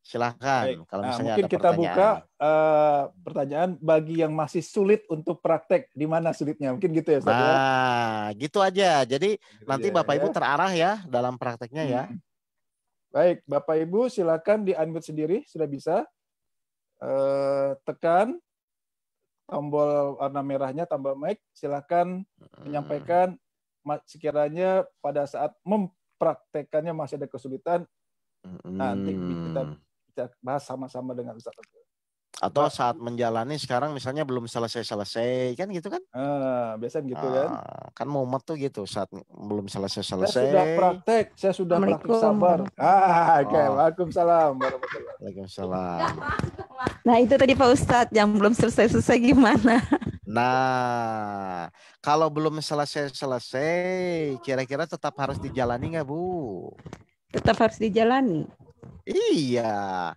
Silahkan Baik. kalau Nah, misalnya mungkin ada kita buka pertanyaan. pertanyaan bagi yang masih sulit untuk praktek, di mana sulitnya? Mungkin gitu ya, Ustaz ya. Nah, gitu aja. Jadi Gitu nanti aja, Bapak ya. Ibu terarah ya dalam prakteknya ya. Baik, Bapak Ibu silakan di-unmute sendiri, sudah bisa. Tekan tombol warna merahnya, tombol mic, silakan menyampaikan sekiranya pada saat mempraktekannya masih ada kesulitan. Nanti kita bahas sama-sama dengan Ustaz. Atau saat menjalani sekarang misalnya belum selesai-selesai kan gitu kan? Biasanya gitu kan? Kan mumet tuh gitu saat belum selesai-selesai. Saya sudah praktek sabar. Oke, Waalaikumsalam. Waalaikumsalam. Nah itu tadi Pak Ustadz yang belum selesai-selesai gimana? Nah, kalau belum selesai-selesai, kira-kira tetap harus dijalani nggak Bu? Tetap harus dijalani. Iya.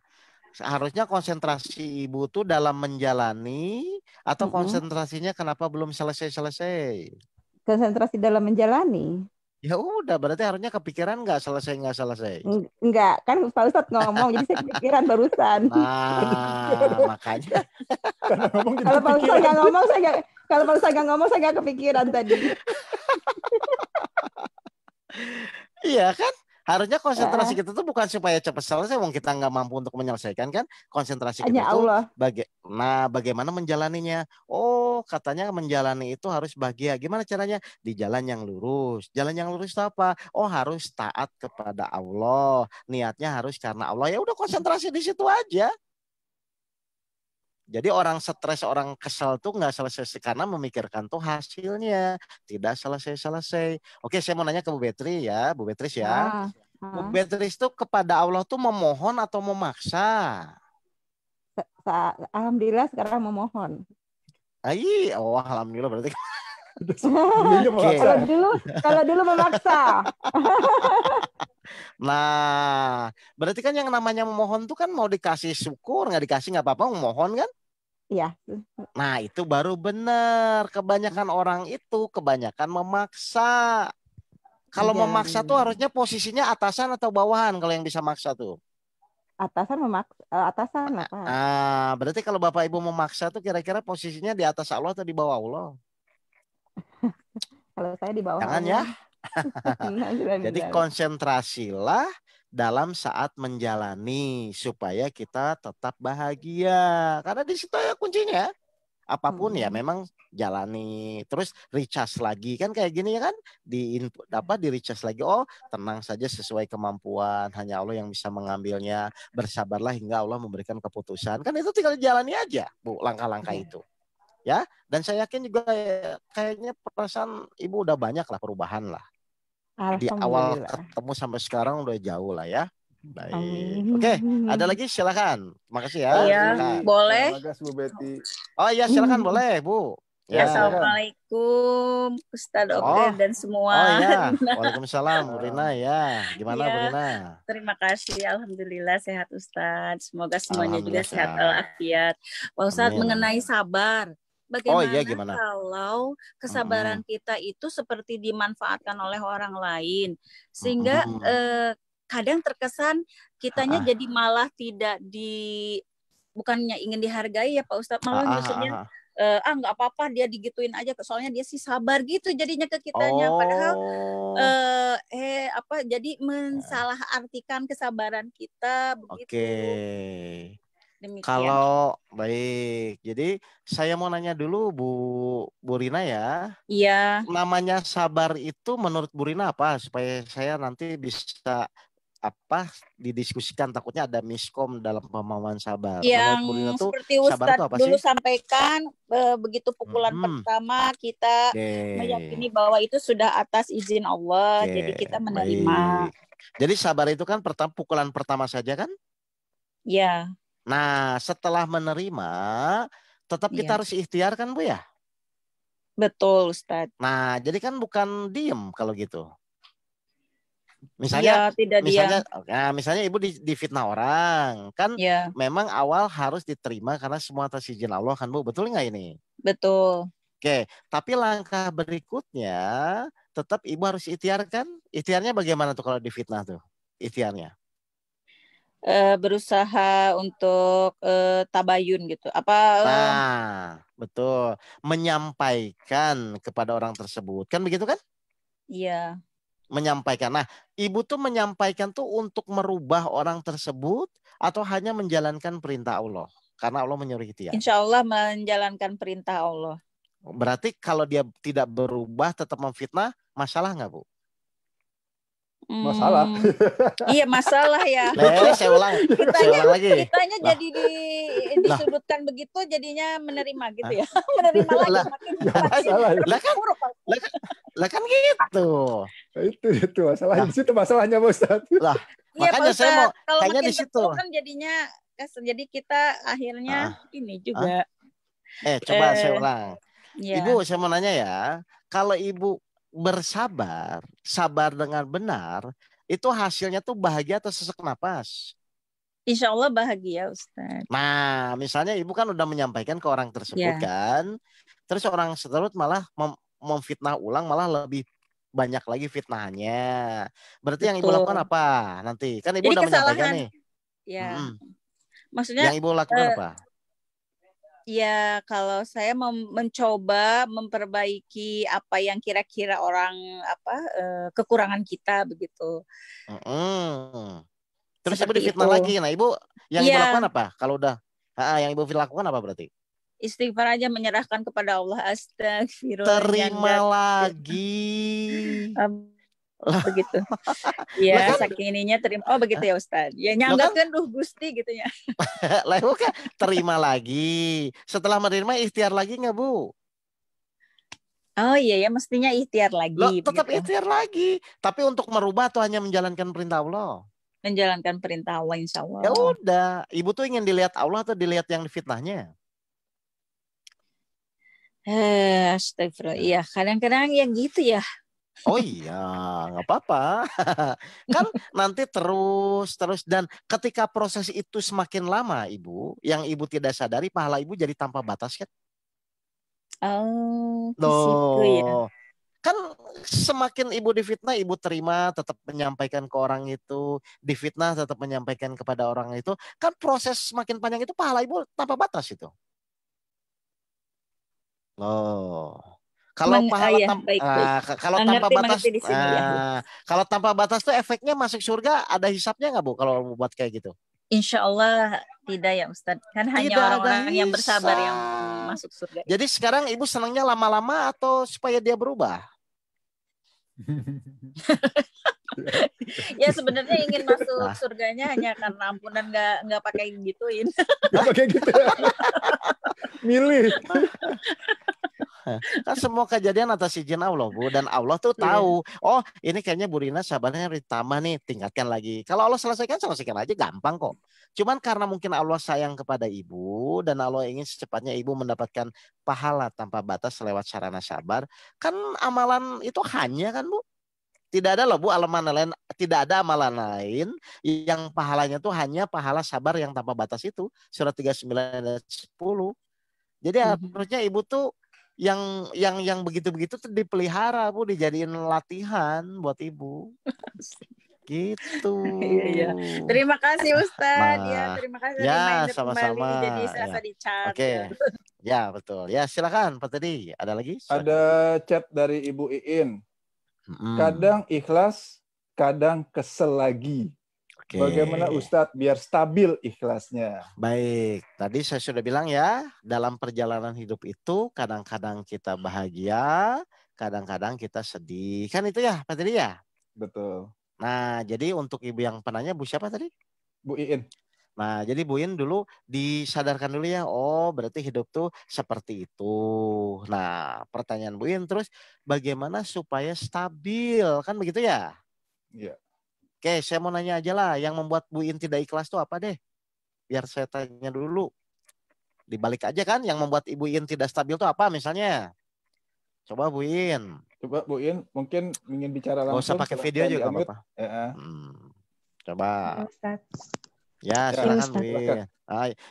Harusnya konsentrasi Ibu tuh dalam menjalani atau konsentrasinya kenapa belum selesai-selesai? Konsentrasi dalam menjalani. Ya udah, berarti harusnya kepikiran nggak selesai. Enggak, kan Pak Ustadz ngomong, jadi saya kepikiran barusan. Nah, makanya. Kalau Pak Ustadz nggak ngomong, saya nggak kepikiran tadi. Iya kan? Harusnya konsentrasi kita tuh bukan supaya cepat selesai, wong kita nggak mampu untuk menyelesaikan kan? Konsentrasi kita tuh bagaimana menjalaninya. Oh, katanya menjalani itu harus bahagia. Gimana caranya? Di jalan yang lurus. Jalan yang lurus itu apa? Oh, harus taat kepada Allah. Niatnya harus karena Allah. Ya udah konsentrasi di situ aja. Jadi orang stres, orang kesel tuh nggak selesai karena memikirkan tuh hasilnya. Tidak selesai-selesai. Oke, saya mau nanya ke Bu Betri ya. Bu Betris ya. Bu Betris tuh kepada Allah tuh memohon atau memaksa? Alhamdulillah sekarang memohon. Alhamdulillah berarti. Kalau dulu memaksa. Nah, berarti kan yang namanya memohon tuh kan mau dikasih syukur, nggak dikasih nggak apa-apa, memohon kan? Iya. Nah, itu baru benar. Kebanyakan orang itu kebanyakan memaksa. Kalau memaksa tuh harusnya posisinya atasan atau bawahan kalau yang bisa maksa tuh. Atasan apa? Berarti kalau Bapak Ibu memaksa tuh kira-kira posisinya di atas Allah atau di bawah Allah? Kalau saya di bawah. Jangan ya. Jadi konsentrasilah dalam saat menjalani supaya kita tetap bahagia. Karena di situ ya kuncinya. Apapun ya memang jalani, terus recharge lagi kan kayak gini ya kan, di recharge lagi. Oh, tenang saja sesuai kemampuan, hanya Allah yang bisa mengambilnya. Bersabarlah hingga Allah memberikan keputusan. Kan itu tinggal jalani aja, Bu, langkah-langkah itu. Ya, dan saya yakin juga kayaknya perasaan Ibu udah banyak lah perubahan lah. Di awal ketemu sampai sekarang udah jauh lah ya. Baik. Oke, ada lagi silakan. Makasih ya. Iya, boleh. Terima kasih Bu Betty. Oh iya, silakan boleh, Bu. Ya. Assalamualaikum Ustadz Oke dan semua. Oh iya, waalaikumsalam Bu Rina ya. Gimana Bu Rina? Terima kasih, alhamdulillah sehat Ustadz. Semoga semuanya juga sehat walafiat. Pak Ustadz mengenai sabar. Bagaimana kalau kesabaran kita itu seperti dimanfaatkan oleh orang lain sehingga kadang terkesan kitanya jadi malah tidak bukannya ingin dihargai ya Pak Ustadz, malah maksudnya nggak apa-apa dia digituin aja, soalnya dia sih sabar gitu jadinya ke kitanya. Padahal jadi mensalahartikan kesabaran kita begitu. Oke. Demikian. Kalau baik, jadi saya mau nanya dulu Bu Rina ya. Iya. Namanya sabar itu menurut Bu Rina apa, supaya saya nanti bisa didiskusikan, takutnya ada miskom dalam pemahaman sabar. Yang menurut Bu Rina tuh seperti sabar itu Ustadz apa dulu sih? sampaikan, begitu pukulan pertama kita meyakini bahwa itu sudah atas izin Allah, jadi kita menerima. Baik. Jadi sabar itu kan pukulan pertama saja kan? Ya. Nah, setelah menerima, tetap kita harus ikhtiar kan Bu ya? Betul Ustadz. Nah, jadi kan bukan diem kalau gitu. Misalnya, misalnya Ibu difitnah orang, kan memang awal harus diterima karena semua atas izin Allah kan Bu, betul nggak ini? Betul. Oke, tapi langkah berikutnya tetap Ibu harus ikhtiar kan? Ikhtiarnya bagaimana tuh kalau difitnah tuh? Ikhtiarnya? Berusaha untuk tabayun gitu. Nah, betul. Menyampaikan kepada orang tersebut. Kan begitu kan? Iya. Menyampaikan. Nah, Ibu tuh menyampaikan tuh untuk merubah orang tersebut atau hanya menjalankan perintah Allah? Karena Allah menyuruh ikhtiar. Insya Allah menjalankan perintah Allah. Berarti kalau dia tidak berubah tetap memfitnah, masalah nggak Bu? Masalah. Iya masalah ya. Saya ulang lagi. Kitanya jadi disudutkan begitu, jadinya menerima gitu ya. Menerima lagi. Lah kan gitu. Itu masalahnya. Di situ masalahnya Pak Ustaz. Lah, makanya saya mau tanya di situ. Kan jadinya jadi kita akhirnya ini juga. Coba saya ulang. Ya. Ibu, saya mau nanya ya. Kalau Ibu bersabar, sabar dengan benar, itu hasilnya tuh bahagia atau sesak napas? Insya Allah bahagia Ustaz. Nah, misalnya Ibu kan udah menyampaikan ke orang tersebut kan, terus orang tersebut malah memfitnah ulang, malah lebih banyak lagi fitnahnya. Berarti yang Ibu lakukan apa nanti? Kan Ibu udah menyampaikan nih. Ya. Maksudnya yang Ibu lakukan apa? Ya, kalau saya mencoba memperbaiki apa yang kira-kira orang kekurangan kita begitu. Terus Ibu difitnah lagi. Nah, Ibu yang Ibu lakukan apa? Kalau udah yang Ibu lakukan apa berarti? Istighfar aja, menyerahkan kepada Allah. Astagfirullah. Terima lagi. Begitu. Ya, saking ininya terima. Oh, begitu ya Ustaz. Ya nyanggakeun Gusti gitu ya. Lah kan terima lagi. Setelah menerima ikhtiar lagi nggak Bu? Oh iya ya, mestinya ikhtiar lagi. Loh, tetap ikhtiar lagi. Tapi untuk merubah atau hanya menjalankan perintah Allah? Menjalankan perintah Allah insya Allah. Ya udah. Ibu tuh ingin dilihat Allah atau dilihat yang difitnahnya? Astagfirullah. Iya, kadang-kadang yang gitu ya. Oh iya, nggak apa-apa. Kan nanti terus dan ketika proses itu semakin lama Ibu, yang Ibu tidak sadari pahala Ibu jadi tanpa batas kan? Oh, situ ya. Kan semakin Ibu difitnah, Ibu terima, tetap menyampaikan ke orang itu, difitnah tetap menyampaikan kepada orang itu, kan proses semakin panjang itu pahala Ibu tanpa batas itu. Kalau pahala kalau tanpa batas tuh efeknya masuk surga ada hisapnya nggak Bu kalau buat kayak gitu? Insya Allah tidak ya Ustadz. Kan hanya orang-orang yang bersabar yang masuk surga. Jadi sekarang Ibu senangnya lama-lama atau supaya dia berubah? Ya sebenarnya ingin masuk surganya hanya karena ampunan, nggak pakai gituin. Nggak pakai gitu. Milih. Kan semua kejadian atas izin Allah Bu, dan Allah tuh tahu. Oh ini kayaknya Bu Rina sabarnya ditambah nih, tingkatkan lagi. Kalau Allah selesaikan aja, gampang kok. Cuman karena mungkin Allah sayang kepada Ibu dan Allah ingin secepatnya Ibu mendapatkan pahala tanpa batas lewat sarana sabar. Kan amalan itu hanya kan Bu, tidak ada loh Bu tidak ada amalan lain yang pahalanya tuh hanya pahala sabar yang tanpa batas itu. Surat 39 dan 10. Jadi harusnya Ibu tuh yang begitu-begitu tuh dipelihara Bu, dijadiin latihan buat Ibu. Gitu. Iya. Terima kasih Ustadz. Terima kasih ya sama-sama. Jadi serasa dicat. Oke. Ya, betul. Ya, silakan Pak Teddy. Ada lagi? Silakan. Ada chat dari Ibu Iin. Kadang ikhlas, kadang kesel lagi. Oke. Bagaimana Ustadz biar stabil ikhlasnya? Baik, tadi saya sudah bilang ya, dalam perjalanan hidup itu kadang-kadang kita bahagia, kadang-kadang kita sedih. Kan itu ya, Pak Teddy ya? Betul. Nah, jadi untuk ibu yang penanya, Bu siapa tadi? Bu Iin. Nah, jadi Bu Iin dulu disadarkan dulu ya, oh berarti hidup tuh seperti itu. Nah, pertanyaan Bu Iin terus, bagaimana supaya stabil? Kan begitu ya? Iya. Oke, saya mau nanya aja lah, yang membuat Bu Iin tidak ikhlas tuh apa deh? Biar saya tanya dulu. Dibalik aja kan, yang membuat Ibu Iin tidak stabil tuh apa misalnya? Coba Bu Iin. Coba Bu Iin, mungkin ingin bicara langsung. Gak usah pakai video juga nggak apa-apa. Coba. Ya, silakan Bu Iin.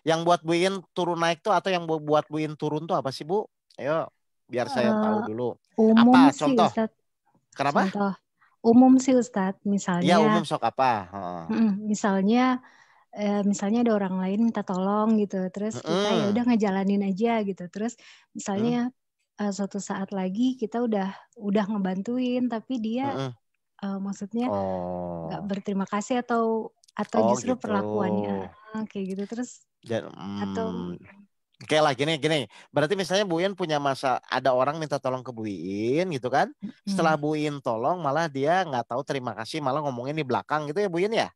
Yang buat Bu Iin turun naik tuh atau yang buat Bu Iin turun tuh apa sih Bu? Ayo, biar saya tahu dulu. Umum apa sih, contoh? Ustadz. Kenapa? Contoh. Umum sih Ustadz, misalnya. Ya umum sok apa? Misalnya ada orang lain minta tolong gitu, terus kita ya udah ngejalanin aja gitu, terus misalnya suatu saat lagi kita udah ngebantuin, tapi dia maksudnya nggak berterima kasih atau justru gitu. Perlakuannya kayak gitu terus atau Oke lah gini. Berarti misalnya Bu Iin punya ada orang minta tolong ke Bu Iin gitu kan. Setelah Bu Iin tolong malah dia nggak tahu terima kasih, malah ngomongin di belakang gitu ya Bu Iin ya?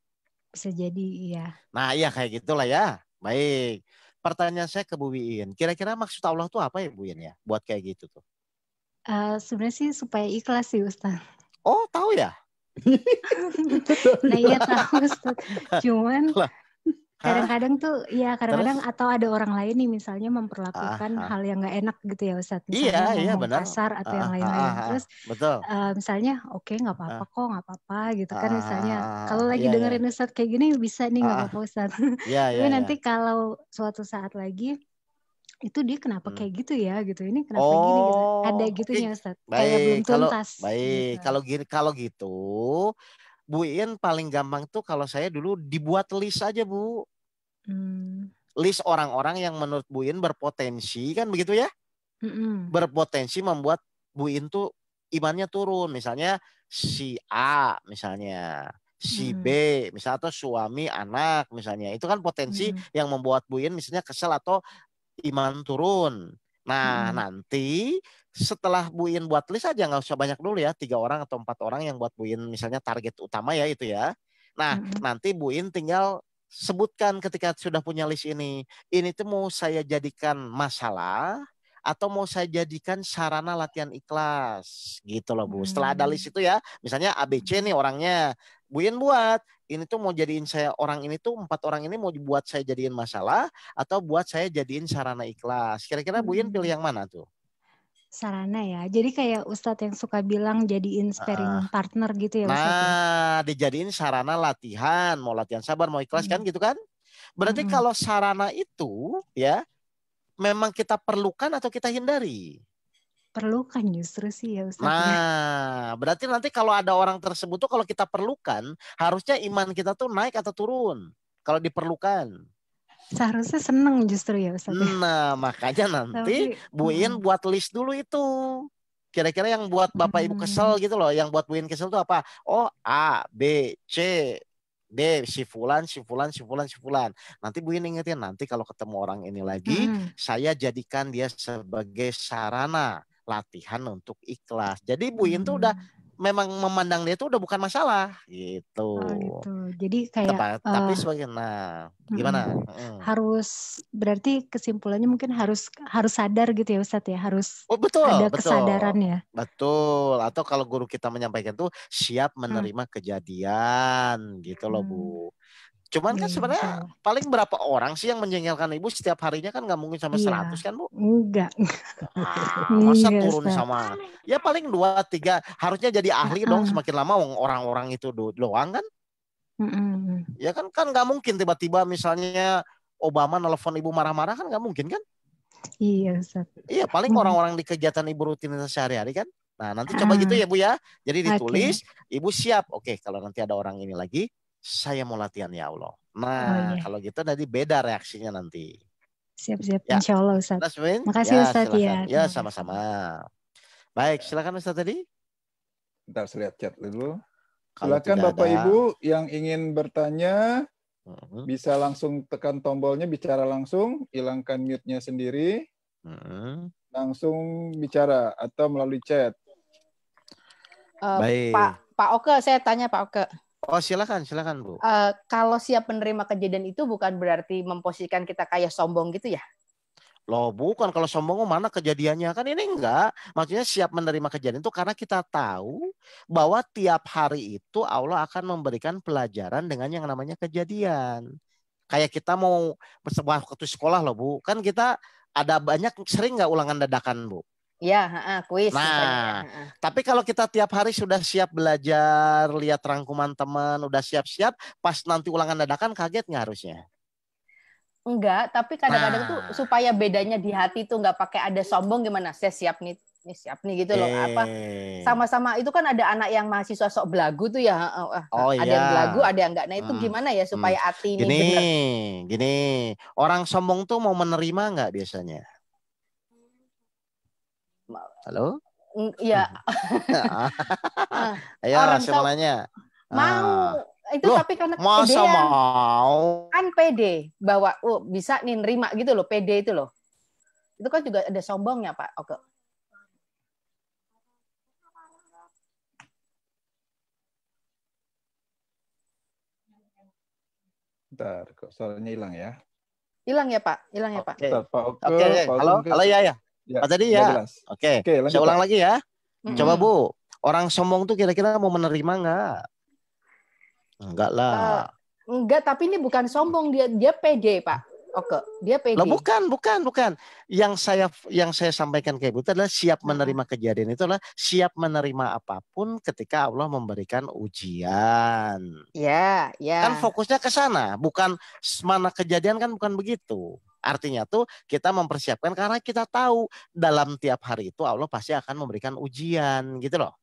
Bisa jadi iya. Nah iya kayak gitulah ya. Baik. Pertanyaan saya ke Bu Iin, kira-kira maksud Allah tuh apa ya Bu Iin ya? Buat kayak gitu tuh. Sebenarnya sih supaya ikhlas sih Ustaz. Oh tahu ya? Nah iya tahu Ustaz. Cuman kadang-kadang tuh ya kadang-kadang atau ada orang lain nih misalnya memperlakukan hal yang nggak enak gitu ya Ustadz, misalnya ngomong kasar atau yang lain-lain, terus misalnya nggak apa-apa kok, nggak apa-apa gitu kan, misalnya kalau lagi dengerin Ustadz kayak gini bisa nih nggak apa-apa Ustadz. Tapi nanti kalau suatu saat lagi itu dia kenapa kayak gitu ya gitu, ini kenapa gini gitu, ada gitunya Ustadz, kayak belum tuntas. Baik, gitu. Kalau gitu Bu Iin paling gampang tuh kalau saya dulu dibuat list aja Bu. List orang-orang yang menurut Bu Iin berpotensi kan begitu ya? Berpotensi membuat Bu Iin tuh imannya turun. Misalnya si A misalnya, si B misalnya, atau suami, anak misalnya. Itu kan potensi yang membuat Bu Iin misalnya kesel atau iman turun. Nah nanti setelah Bu Iin buat list aja, nggak usah banyak dulu ya, 3 orang atau 4 orang yang buat Bu Iin misalnya target utama ya itu ya. Nah nanti Bu Iin tinggal sebutkan ketika sudah punya list ini tuh mau saya jadikan masalah atau mau saya jadikan sarana latihan ikhlas gitu loh Bu. Setelah ada list itu ya, misalnya ABC nih orangnya, Bu Iin buat ini tuh mau jadiin saya orang ini tuh 4 orang ini mau buat saya jadiin masalah atau buat saya jadiin sarana ikhlas. Kira-kira Bu Iin pilih yang mana tuh? Sarana ya. Jadi kayak Ustadz yang suka bilang jadiin sparring partner gitu ya Ustadz. Nah, dijadiin sarana latihan, mau latihan sabar, mau ikhlas kan gitu kan? Berarti kalau sarana itu ya memang kita perlukan atau kita hindari? Perlukan justru sih ya Ustadz. Nah, berarti nanti kalau ada orang tersebut tuh kalau kita perlukan, harusnya iman kita tuh naik atau turun kalau diperlukan. Seharusnya seneng justru ya Ustadz. Nah, makanya nanti Bu Iin buat list dulu itu. Kira-kira yang buat Bapak Ibu kesel gitu loh, yang buat Bu Iin kesel tuh apa? Oh, A, B, C, D, si fulan. Nanti Bu Iin ingetin, nanti kalau ketemu orang ini lagi, saya jadikan dia sebagai sarana latihan untuk ikhlas. Jadi Bu Iin tuh udah memang memandang dia tuh udah bukan masalah gitu. Gitu. Jadi kayak tapi sebagai gimana? Harus berarti kesimpulannya mungkin harus sadar gitu ya Ustadz ya, harus betul, ada kesadaran ya. Betul. Atau kalau guru kita menyampaikan tuh siap menerima kejadian gitu loh Bu. Cuman kan sebenarnya paling berapa orang sih yang menjengkelkan Ibu setiap harinya, kan nggak mungkin sampai 100 kan Bu? Enggak. Masa turun sama? Ya paling 2-3. Harusnya jadi ahli dong semakin lama orang-orang itu doang kan? Ya kan nggak mungkin tiba-tiba misalnya Obama nelfon Ibu marah-marah, kan nggak mungkin kan? Iya Ustaz. Iya paling orang-orang di kegiatan Ibu rutinitas sehari-hari kan? Nah nanti coba gitu ya Bu ya. Jadi ditulis, Ibu siap. Oke, kalau nanti ada orang ini lagi, saya mau latihan ya Allah. Nah kalau gitu nanti beda reaksinya nanti. Siap-siap, Ya. insya Allah Ustaz. Makasih Ya, Ustaz ya. Ya, sama-sama. Baik, silakan Ustaz tadi. Bentar, saya lihat chat dulu. Silakan Bapak Ibu yang ingin bertanya, bisa langsung tekan tombolnya, bicara langsung, hilangkan mute-nya sendiri, langsung bicara atau melalui chat. Baik. Pak Oke, saya tanya Pak Oke. Oh, silakan Bu. Kalau siap menerima kejadian itu bukan berarti memposisikan kita kayak sombong gitu ya? Loh, bukan. Kalau sombong mana kejadiannya? Kan ini enggak. Maksudnya siap menerima kejadian itu karena kita tahu bahwa tiap hari itu Allah akan memberikan pelajaran dengan yang namanya kejadian. Kayak kita mau waktu sekolah loh Bu. Kan kita ada banyak, sering nggak ulangan dadakan Bu? Iya, kuis. Nah, tapi kalau kita tiap hari sudah siap belajar, lihat rangkuman teman, udah siap-siap, pas nanti ulangan dadakan kaget nggak harusnya? Enggak, tapi kadang-kadang tuh supaya bedanya di hati tuh nggak pakai ada sombong gimana? Saya siap nih gitu loh. Apa sama-sama itu kan ada anak yang mahasiswa sok belagu tuh ya. Ada yang belagu, ada yang enggak. Nah itu gimana ya supaya hati ini benar? Gini, orang sombong tuh mau menerima nggak biasanya? Halo? Iya. Ayo, saya mau nanya. Mau. Itu loh, tapi karena masa mau? Kan pede bahwa bisa nih nerima gitu loh, pede itu loh. Itu kan juga ada sombongnya, Pak. Oke. Bentar, kok suaranya hilang ya? Hilang ya, Pak? Hilang ya, Pak? Bentar, Pak Oke. Halo ya. Pak tadi ya. Oke, saya ulang lagi ya. Coba Bu, orang sombong tuh kira-kira mau menerima nggak? Enggak lah. Enggak, tapi ini bukan sombong, dia pede, Pak. Oke, dia pede. Loh, bukan. Yang saya sampaikan ke Ibu itu adalah siap menerima kejadian, itu adalah siap menerima apapun ketika Allah memberikan ujian. Ya. Kan fokusnya ke sana, bukan mana kejadian, kan bukan begitu. Artinya tuh kita mempersiapkan karena kita tahu dalam tiap hari itu Allah pasti akan memberikan ujian, gitu loh.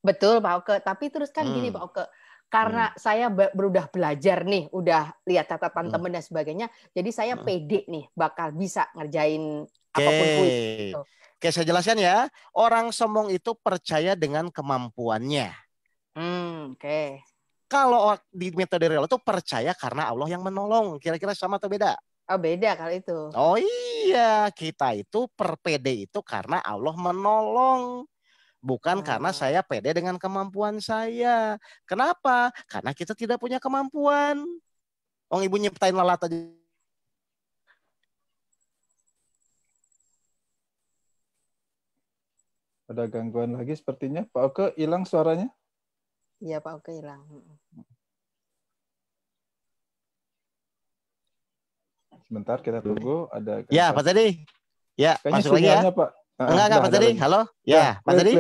Betul, Pak Oke. Tapi terus kan gini, Pak Oke. Karena saya udah belajar nih, udah lihat catatan teman dan sebagainya, jadi saya pede nih bakal bisa ngerjain apapun kuis. Oke, saya jelaskan ya. Orang sombong itu percaya dengan kemampuannya. Oke. Kalau di metode real itu percaya karena Allah yang menolong. Kira-kira sama atau beda? Oh, beda kali itu. Oh iya, kita itu pede itu karena Allah menolong. Bukan karena saya pede dengan kemampuan saya. Kenapa? Karena kita tidak punya kemampuan. Ibu nyiptain lalat aja. Ada gangguan lagi sepertinya. Pak Oke, hilang suaranya? Iya, Pak Oke, hilang. Sebentar, kita tunggu. Ada ya, Pak tadi. Ya, kayaknya masuk lagi ya. Pak. Enggak, Pak tadi. Halo? Ya, Pak tadi.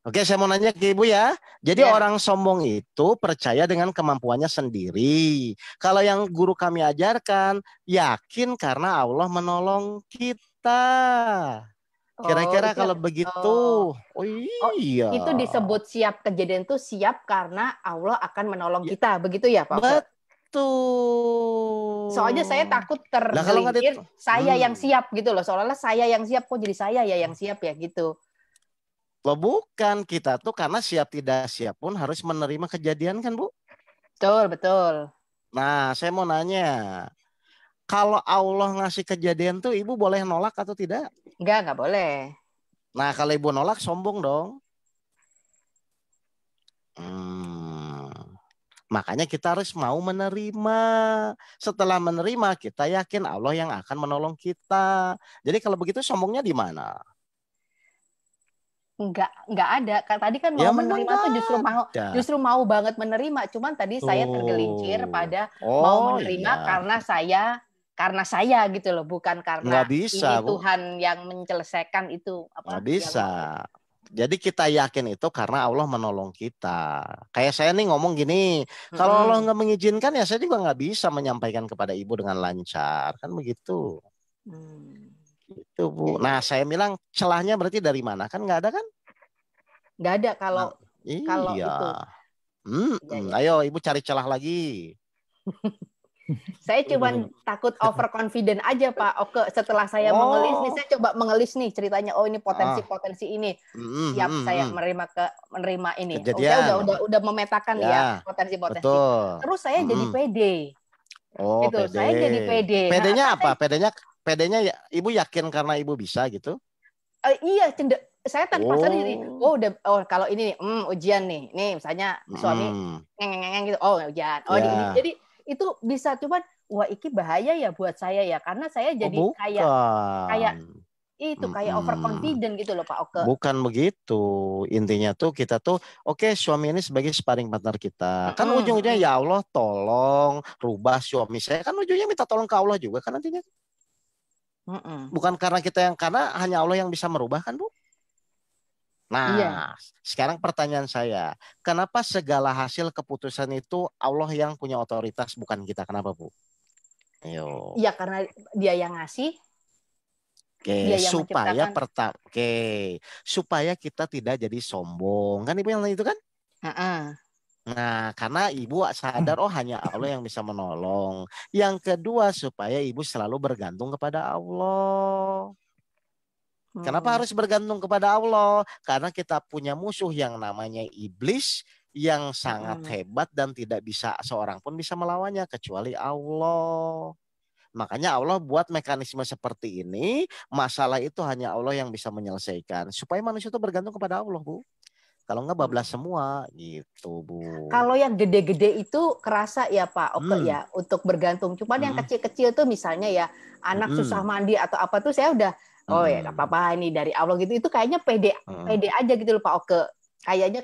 Oke, saya mau nanya ke Ibu ya. Jadi orang sombong itu percaya dengan kemampuannya sendiri. Kalau yang guru kami ajarkan, yakin karena Allah menolong kita. Kira-kira kalau begitu. Oh iya. Itu disebut siap kejadian itu siap karena Allah akan menolong kita. Begitu ya, Pak? Betul. Soalnya saya takut tergelincir saya yang siap gitu loh. Soalnya saya yang siap, kok jadi saya ya yang siap ya gitu. Loh, bukan, kita tuh karena siap tidak siap pun harus menerima kejadian kan, Bu? Betul. Nah, saya mau nanya. Kalau Allah ngasih kejadian tuh Ibu boleh nolak atau tidak? Enggak boleh. Nah, kalau Ibu nolak sombong dong. Makanya kita harus mau menerima. Setelah menerima, kita yakin Allah yang akan menolong kita. Jadi kalau begitu sombongnya di mana? Enggak ada. Tadi kan mau menerima tuh justru mau banget menerima. Cuman tadi saya tergelincir pada mau menerima karena saya gitu loh, bukan karena bisa, ini Tuhan yang menyelesaikan itu. Nggak bisa. Jadi kita yakin itu karena Allah menolong kita. Kayak saya nih ngomong gini, kalau Allah nggak mengizinkan ya saya juga nggak bisa menyampaikan kepada Ibu dengan lancar. Kan begitu. Gitu, Bu. Nah, saya bilang celahnya berarti dari mana? Kan nggak ada kan? Nggak ada kalau itu. Ayo Ibu cari celah lagi. Saya cuma takut overconfident aja Pak. Oke, setelah saya mengelis nih, saya coba mengelis nih ceritanya. Oh ini potensi ini. Siap saya menerima ini. Saya udah memetakan ya potensi-potensi. Terus saya jadi pede. Gitu. Pede. Saya jadi pede. Pedenya apa? Pedenya ya, Ibu yakin karena Ibu bisa gitu? Iya, saya tanpa sadar ini. Kalau ini ujian nih. Nih misalnya suami ngeng gitu. Oh, ujian. Jadi itu bisa, cuman wah iki bahaya ya buat saya ya, karena saya jadi kayak overconfident gitu loh Pak Oke. Bukan begitu. Intinya tuh kita tuh suami ini sebagai sparring partner kita. Kan ujung-ujungnya ya Allah tolong rubah suami saya. Kan ujungnya minta tolong ke Allah juga kan nantinya. Bukan karena karena hanya Allah yang bisa merubah kan Bu? Nah, sekarang pertanyaan saya, kenapa segala hasil keputusan itu Allah yang punya otoritas bukan kita? Kenapa Bu? Ayo. Iya karena dia yang ngasih. Supaya kita tidak jadi sombong. Kan Ibu yang itu kan? Nah, karena Ibu sadar hanya Allah yang bisa menolong. Yang kedua, supaya Ibu selalu bergantung kepada Allah. Kenapa harus bergantung kepada Allah? Karena kita punya musuh yang namanya iblis yang sangat hebat dan tidak bisa seorang pun bisa melawannya kecuali Allah. Makanya Allah buat mekanisme seperti ini. Masalah itu hanya Allah yang bisa menyelesaikan. Supaya manusia itu bergantung kepada Allah, Bu. Kalau enggak bablas semua gitu, Bu. Kalau yang gede-gede itu kerasa ya Pak, ya untuk bergantung. Cuman yang kecil-kecil tuh misalnya ya anak susah mandi atau apa tuh saya udah ya nggak apa-apa ini dari Allah gitu. Itu kayaknya pede aja gitu loh Pak Oke. Kayaknya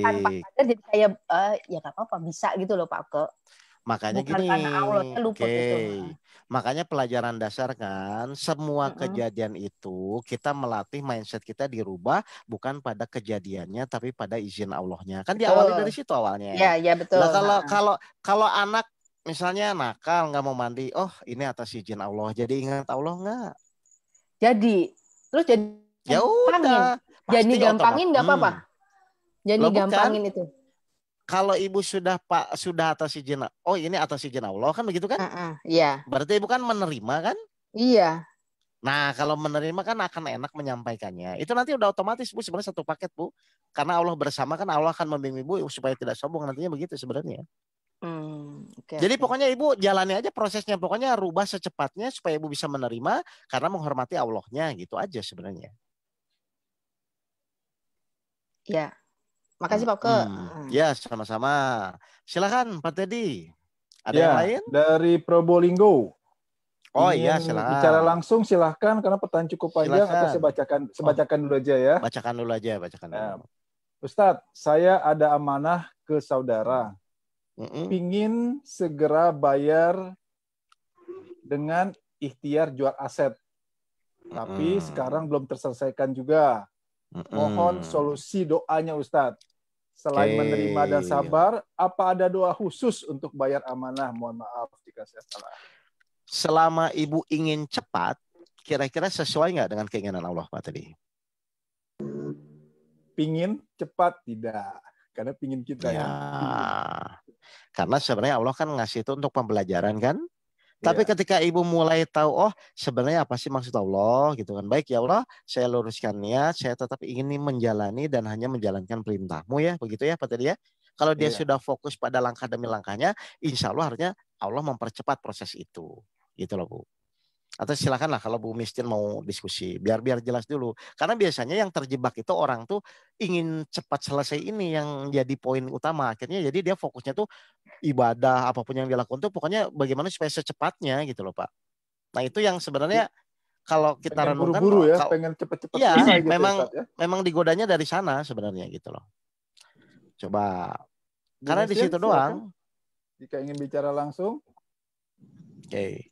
tanpa sadar jadi kayak ya nggak apa-apa bisa gitu loh Pak Oke. Makanya bukan gini, karena Allah lupa gitu. Makanya pelajaran dasar kan, semua kejadian itu kita melatih mindset kita dirubah bukan pada kejadiannya tapi pada izin Allahnya. Kan diawali dari situ awalnya. Iya betul. Nah, kalau anak misalnya nakal nggak mau mandi, ini atas izin Allah. Jadi ingat Allah nggak? Jadi terus jadi ya udah. Jadi gampangin nggak apa-apa. Jadi gampangin itu. Kalau Ibu sudah atas izin, ini atas izin Allah kan begitu kan? Iya. Berarti Ibu kan menerima kan? Iya. Nah kalau menerima kan akan enak menyampaikannya. Itu nanti udah otomatis Bu sebenarnya satu paket Bu. Karena Allah bersama kan Allah akan membimbing Ibu supaya tidak sombong nantinya begitu sebenarnya. Jadi pokoknya Ibu jalani aja prosesnya. Pokoknya rubah secepatnya supaya Ibu bisa menerima karena menghormati Allahnya gitu aja sebenarnya. Ya. Makasih Pak Oke. Ya sama-sama. Silakan Pak Teddy. Ada yang lain? Dari Probolinggo. Iya silakan. Bicara langsung silahkan karena pertanyaan cukup panjang atau saya bacakan dulu aja ya. Bacakan dulu aja. Ustadz, saya ada amanah ke saudara. Pingin segera bayar dengan ikhtiar jual aset. Tapi sekarang belum terselesaikan juga. Mohon solusi doanya Ustadz. Selain menerima dan sabar, apa ada doa khusus untuk bayar amanah? Mohon maaf jika saya salah. Selama Ibu ingin cepat, kira-kira sesuai nggak dengan keinginan Allah Pak tadi? Pingin cepat tidak, karena pingin kita ya. Karena sebenarnya Allah kan ngasih itu untuk pembelajaran kan. Tapi ketika Ibu mulai tahu, sebenarnya apa sih maksud Allah gitu kan. Baik ya Allah, saya luruskan niat, saya tetap ingin menjalani dan hanya menjalankan perintah-Mu ya, begitu ya Pak tadi ya. Kalau dia sudah fokus pada langkah demi langkahnya, insya Allah harusnya Allah mempercepat proses itu. Gitu loh Bu. Atau silakanlah kalau Bu Mistin mau diskusi, biar jelas dulu. Karena biasanya yang terjebak itu orang tuh ingin cepat selesai ini yang jadi poin utama. Akhirnya jadi dia fokusnya tuh ibadah apapun yang dilakukan tuh pokoknya bagaimana supaya secepatnya gitu loh Pak. Nah itu yang sebenarnya kalau kita renungkan buru-buru ya, pengen cepat-cepat selesai gitu memang digodanya dari sana sebenarnya gitu loh. Coba karena di situ doang. Jika ingin bicara langsung. Oke.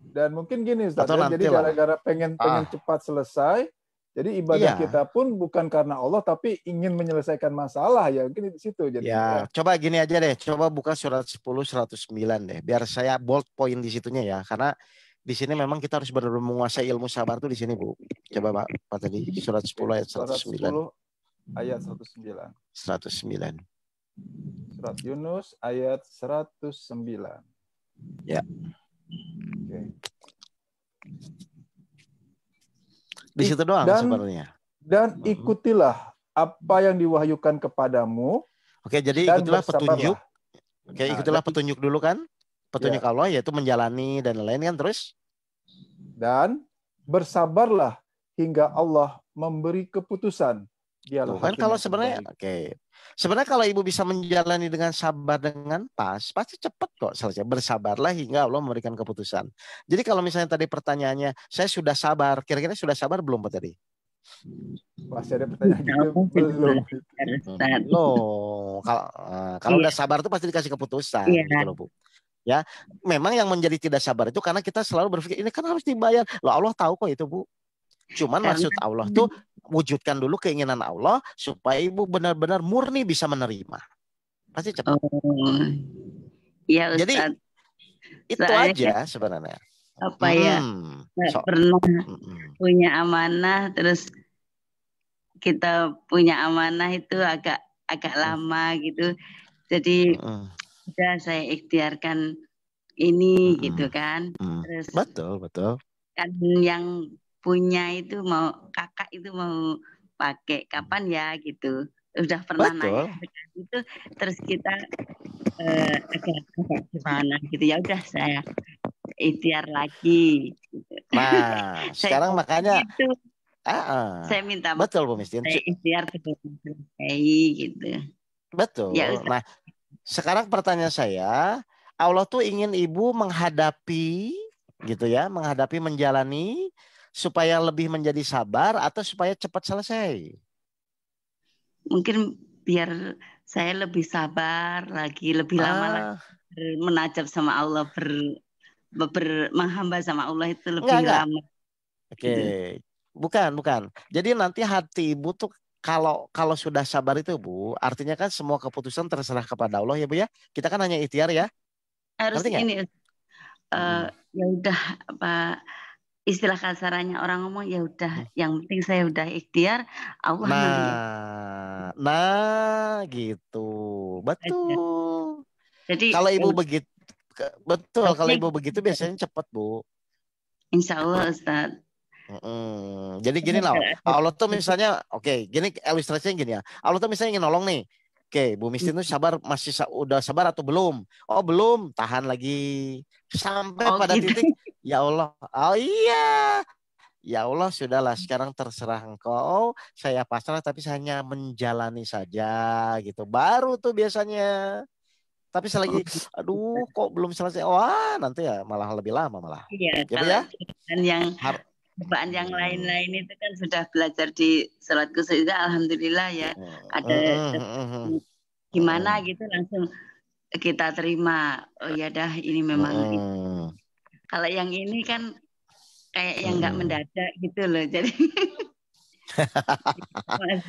Dan mungkin gini Ustaz, jadi gara-gara pengen cepat selesai, jadi ibadah kita pun bukan karena Allah tapi ingin menyelesaikan masalah ya, mungkin di situ jadi. Coba gini aja deh, coba buka surat 10 109 deh, biar saya bold point di situnya ya, karena di sini memang kita harus benar-benar menguasai ilmu sabar tuh di sini Bu. Coba Pak tadi surat 10 ayat 109. Ayat 109. 109. Surat Yunus ayat 109. Ya. Oke. Di situ doang sebenarnya. Dan ikutilah apa yang diwahyukan kepadamu. Oke, jadi ikutilah petunjuk. Oke, ikutilah petunjuk dulu kan. Petunjuk Allah yaitu menjalani dan lain-lain kan terus. Dan bersabarlah hingga Allah memberi keputusan. Tuh, kan kalau sebenarnya sebenarnya kalau ibu bisa menjalani dengan sabar dengan pas, pasti cepat kok selesai. Bersabarlah hingga Allah memberikan keputusan. Jadi kalau misalnya tadi pertanyaannya, saya sudah sabar, kira-kira sudah sabar belum Pak tadi? Masih ada pertanyaan gitu belum? Loh, kalau udah sabar itu pasti dikasih keputusan gitu loh Bu. Ya, memang yang menjadi tidak sabar itu karena kita selalu berpikir ini kan harus dibayar. Loh Allah tahu kok itu Bu. Cuman maksud Allah tuh wujudkan dulu keinginan Allah supaya ibu benar-benar murni bisa menerima. Pasti cepat. Iya Ustaz. Jadi itu aja sebenarnya. Apa ya? Pernah punya amanah terus kita punya amanah itu agak lama gitu. Jadi udah saya ikhtiarkan ini gitu kan. Terus betul. Kan yang punya itu kakak itu mau pakai kapan ya gitu. Udah pernah nanya itu terus kita agak gimana gitu ya udah saya ikhtiar lagi gitu. Nah, sekarang makanya gitu. Saya minta betul Bu Mistin. Saya ikhtiar gitu. Betul. Ya, nah, sekarang pertanyaan saya, Allah tuh ingin ibu menghadapi gitu ya, menghadapi menjalani supaya lebih menjadi sabar atau supaya cepat selesai? Mungkin biar saya lebih sabar lagi, lebih lama lagi menajab sama Allah, menghamba sama Allah itu lebih lama. Oke. Bukan. Jadi nanti hati ibu tuh kalau sudah sabar itu Bu, artinya kan semua keputusan terserah kepada Allah ya Bu ya. Kita kan hanya ikhtiar ya. Harus ini ya udah apa istilah kasarannya orang ngomong ya udah yang penting saya udah ikhtiar Allah nanti. Nah gitu. Betul. Jadi kalau ibu begitu kalau ibu begitu biasanya cepat Bu. Insya Allah Ustaz. Jadi gini loh, Allah tuh misalnya, gini ilustrasinya gini ya. Allah tuh misalnya ingin nolong nih. Bu Mistin tuh sabar, udah sabar atau belum? Oh belum, tahan lagi. Sampai pada titik, ya Allah, oh iya. Ya Allah sudahlah sekarang terserah engkau, saya pasrah tapi saya hanya menjalani saja gitu. Baru tuh biasanya. Tapi selagi, aduh kok belum selesai, wah nanti ya malah lebih lama malah. Iya, gitu ya. Yang cobaan yang lain-lain itu kan sudah belajar di salat khusus, alhamdulillah ya. Ada gimana gitu langsung kita terima. Oh ya dah ini memang. Kalau yang ini kan kayak yang nggak mendadak gitu loh. Jadi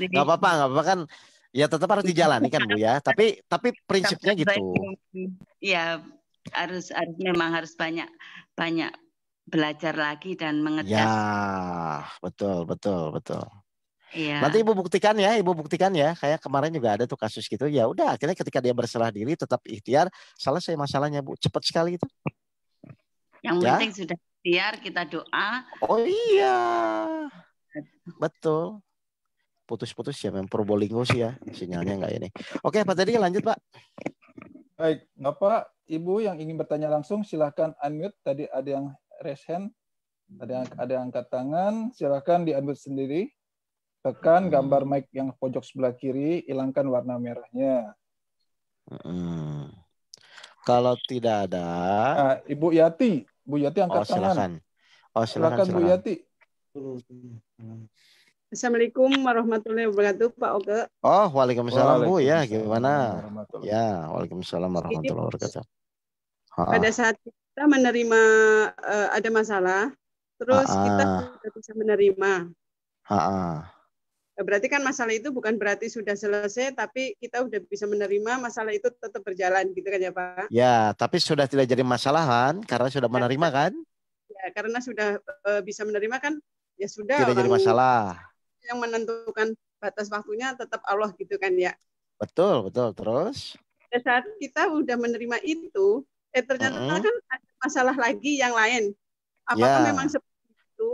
nggak apa-apa kan. Ya tetap harus dijalani kan Bu ya. Tapi prinsipnya gitu. Ya memang harus banyak belajar lagi dan mengejar. Ya, betul. Iya. Nanti ibu buktikan ya. Kayak kemarin juga ada tuh kasus gitu. Ya udah, akhirnya ketika dia berserah diri, tetap ikhtiar, selesai masalahnya Bu. Cepat sekali itu. Yang penting sudah ikhtiar, kita doa. Oh iya, betul. Putus-putus ya, Probolinggo sih ya sinyalnya nggak ini. Oke, Pak tadi lanjut Pak. Baik, Bapak, Ibu yang ingin bertanya langsung silahkan unmute. Tadi ada yang raise hand, ada yang angkat tangan, silahkan di-unmute sendiri. Tekan gambar mic yang pojok sebelah kiri, hilangkan warna merahnya. Kalau tidak ada, Ibu Yati angkat tangan. Silakan Bu Yati. Assalamualaikum warahmatullahi wabarakatuh, Pak Oke. Oh, waalaikumsalam Bu ya, gimana? Ya, waalaikumsalam warahmatullahi wabarakatuh. Pada saat kita menerima ada masalah, terus kita sudah bisa menerima. Berarti kan masalah itu bukan berarti sudah selesai, tapi kita udah bisa menerima, masalah itu tetap berjalan, gitu kan ya Pak? Ya, tapi sudah tidak jadi masalah kan, karena sudah menerima kan? Ya, karena sudah bisa menerima kan, ya sudah. Tidak jadi masalah. Yang menentukan batas waktunya tetap Allah gitu kan ya. Betul. Terus? Pada saat kita udah menerima itu, Ternyata kan ada masalah lagi yang lain. Apakah memang seperti itu?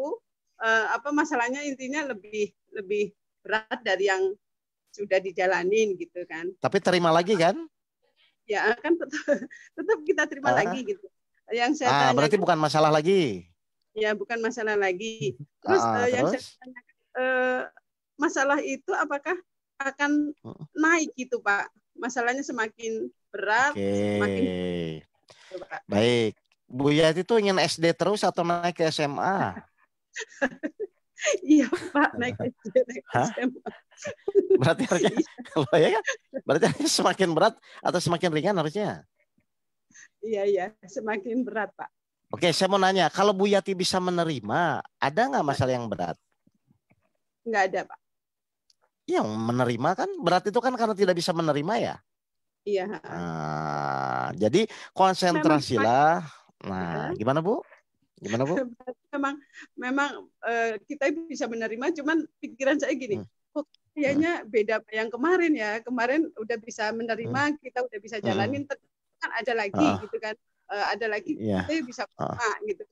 Apa masalahnya intinya lebih berat dari yang sudah dijalanin gitu kan? Tapi terima lagi kan? Ya kan tetap kita terima lagi gitu. Yang saya tanya, berarti bukan masalah lagi. Ya bukan masalah lagi. Terus yang saya tanyakan, masalah itu apakah akan naik gitu Pak? Masalahnya semakin berat, semakin baik. Bu Yati itu ingin SD terus atau naik ke SMA? Iya Pak, naik SD, naik SMA. Berarti harusnya, ya kan? Berarti semakin berat atau semakin ringan harusnya? Iya, semakin berat Pak. Oke, saya mau nanya, kalau Bu Yati bisa menerima, ada nggak masalah yang berat? Nggak ada Pak. Yang menerima kan, berat itu kan karena tidak bisa menerima ya? Iya. Nah, jadi konsentrasilah. Nah, gimana Bu? Gimana Bu? Memang kita bisa menerima, cuman pikiran saya gini, kok kayaknya beda yang kemarin ya. Kemarin udah bisa menerima, kita udah bisa jalanin, kan ada lagi gitu kan. Ada lagi kita bisa gitu.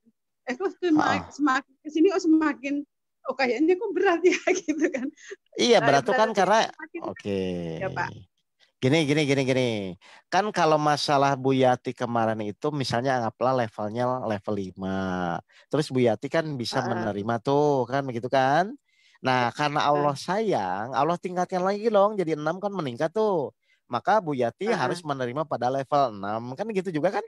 Kok semakin kesini semakin kayaknya kok berat ya gitu kan. Iya, berat itu kan karena ya, Pak. Gini. Kan kalau masalah Bu Yati kemarin itu misalnya anggaplah levelnya level 5. Terus Bu Yati kan bisa menerima tuh, kan begitu kan? Nah, karena Allah sayang, Allah tingkatkan lagi dong, jadi 6 kan meningkat tuh. Maka Bu Yati harus menerima pada level 6. Kan gitu juga kan?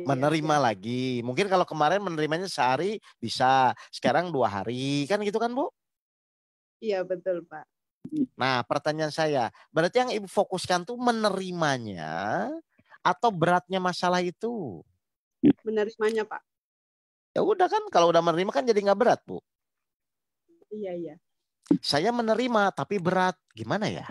Menerima lagi. Mungkin kalau kemarin menerimanya sehari bisa, sekarang 2 hari. Kan gitu kan Bu? Iya, betul Pak. Nah, pertanyaan saya, berarti yang Ibu fokuskan tuh menerimanya atau beratnya masalah itu? Menerimanya, Pak. Ya udah kan, kalau udah menerima kan jadi nggak berat, Bu. Iya. Saya menerima tapi berat, gimana ya?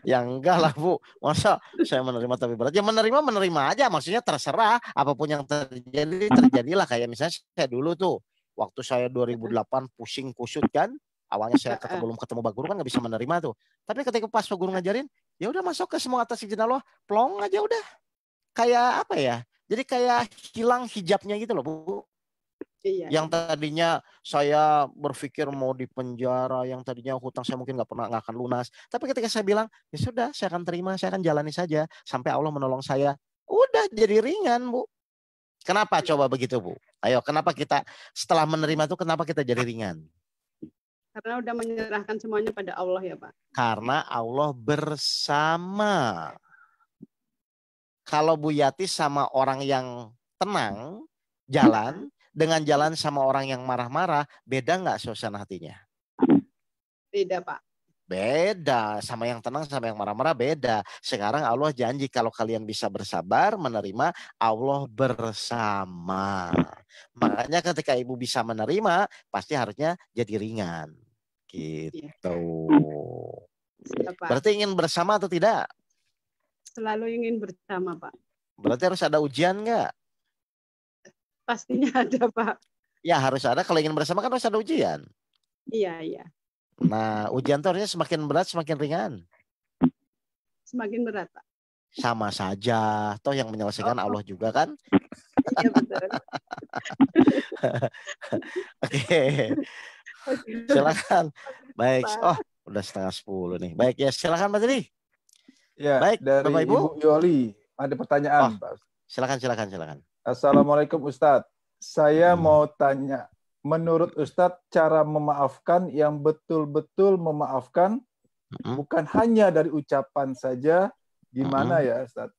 Ya enggak lah Bu, masa saya menerima tapi berat? Ya menerima aja, maksudnya terserah apapun yang terjadi, terjadilah. Kayak misalnya saya dulu tuh, waktu saya 2008 pusing kusut kan, awalnya saya belum ketemu Pak Guru kan nggak bisa menerima tuh. Tapi ketika pas Pak Guru ngajarin, ya udah masuk ke semua atas izin Allah, plong aja udah. Kayak apa ya? Jadi kayak hilang hijabnya gitu loh Bu. Iya. Yang tadinya saya berpikir mau di penjara, yang tadinya hutang saya mungkin nggak akan lunas. Tapi ketika saya bilang, ya sudah, saya akan terima, saya akan jalani saja sampai Allah menolong saya. Udah jadi ringan Bu. Kenapa coba begitu Bu? Ayo, kenapa kita setelah menerima itu kenapa kita jadi ringan? Karena udah menyerahkan semuanya pada Allah ya Pak. Karena Allah bersama. Kalau Bu Yati sama orang yang tenang jalan, dengan jalan sama orang yang marah-marah, beda nggak suasana hatinya? Beda Pak. Beda, sama yang tenang sama yang marah-marah beda. Sekarang Allah janji kalau kalian bisa bersabar, menerima, Allah bersama. Makanya ketika Ibu bisa menerima, pasti harusnya jadi ringan. Gitu. Berarti ingin bersama atau tidak? Selalu ingin bersama Pak. Berarti harus ada ujian nggak? Pastinya ada Pak. Ya harus ada, kalau ingin bersama kan harus ada ujian. Iya. Nah, ujian itu harusnya semakin berat, semakin ringan. Semakin berat, Pak. Sama saja. Toh yang menyelesaikan Allah juga kan? Iya, betul. Oke. Silakan. Baik. Oh, udah 9:30 nih. Baik ya, silakan Pak Teddy. Ya, baik, dari Bapak Ibu. Ibu Yoli ada pertanyaan, Pak. Silakan. Assalamualaikum Ustadz. Saya mau tanya, menurut Ustadz cara memaafkan yang betul-betul memaafkan bukan hanya dari ucapan saja, gimana ya Ustadz?